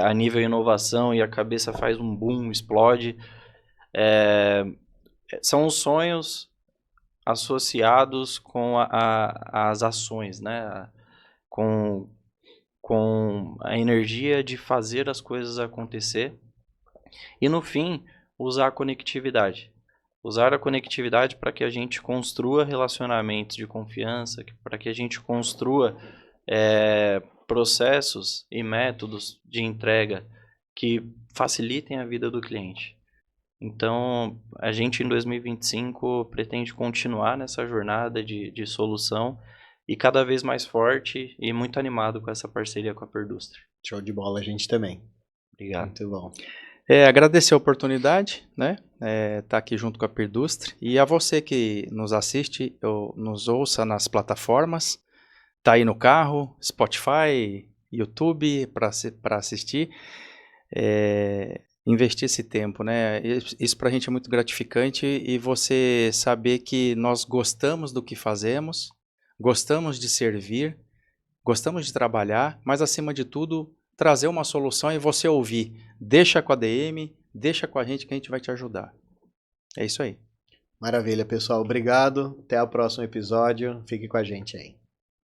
a nível inovação e a cabeça faz um boom, explode. São os sonhos associados com as ações, né? Com a energia de fazer as coisas acontecer e, no fim, usar a conectividade. Usar a conectividade para que a gente construa relacionamentos de confiança, para que a gente construa processos e métodos de entrega que facilitem a vida do cliente. Então, a gente em 2025 pretende continuar nessa jornada de solução e cada vez mais forte e muito animado com essa parceria com a Perdustre. Show de bola, a gente também. Obrigado. Muito bom. Agradecer a oportunidade, né? Tá aqui junto com a Perdustre. E a você que nos assiste ou nos ouça nas plataformas, tá aí no carro, Spotify, YouTube para assistir. Investir esse tempo, né? Isso pra gente é muito gratificante e você saber que nós gostamos do que fazemos, gostamos de servir, gostamos de trabalhar, mas acima de tudo, trazer uma solução e você ouvir. Deixa com a DM, deixa com a gente que a gente vai te ajudar. É isso aí. Maravilha, pessoal. Obrigado. Até o próximo episódio. Fique com a gente aí.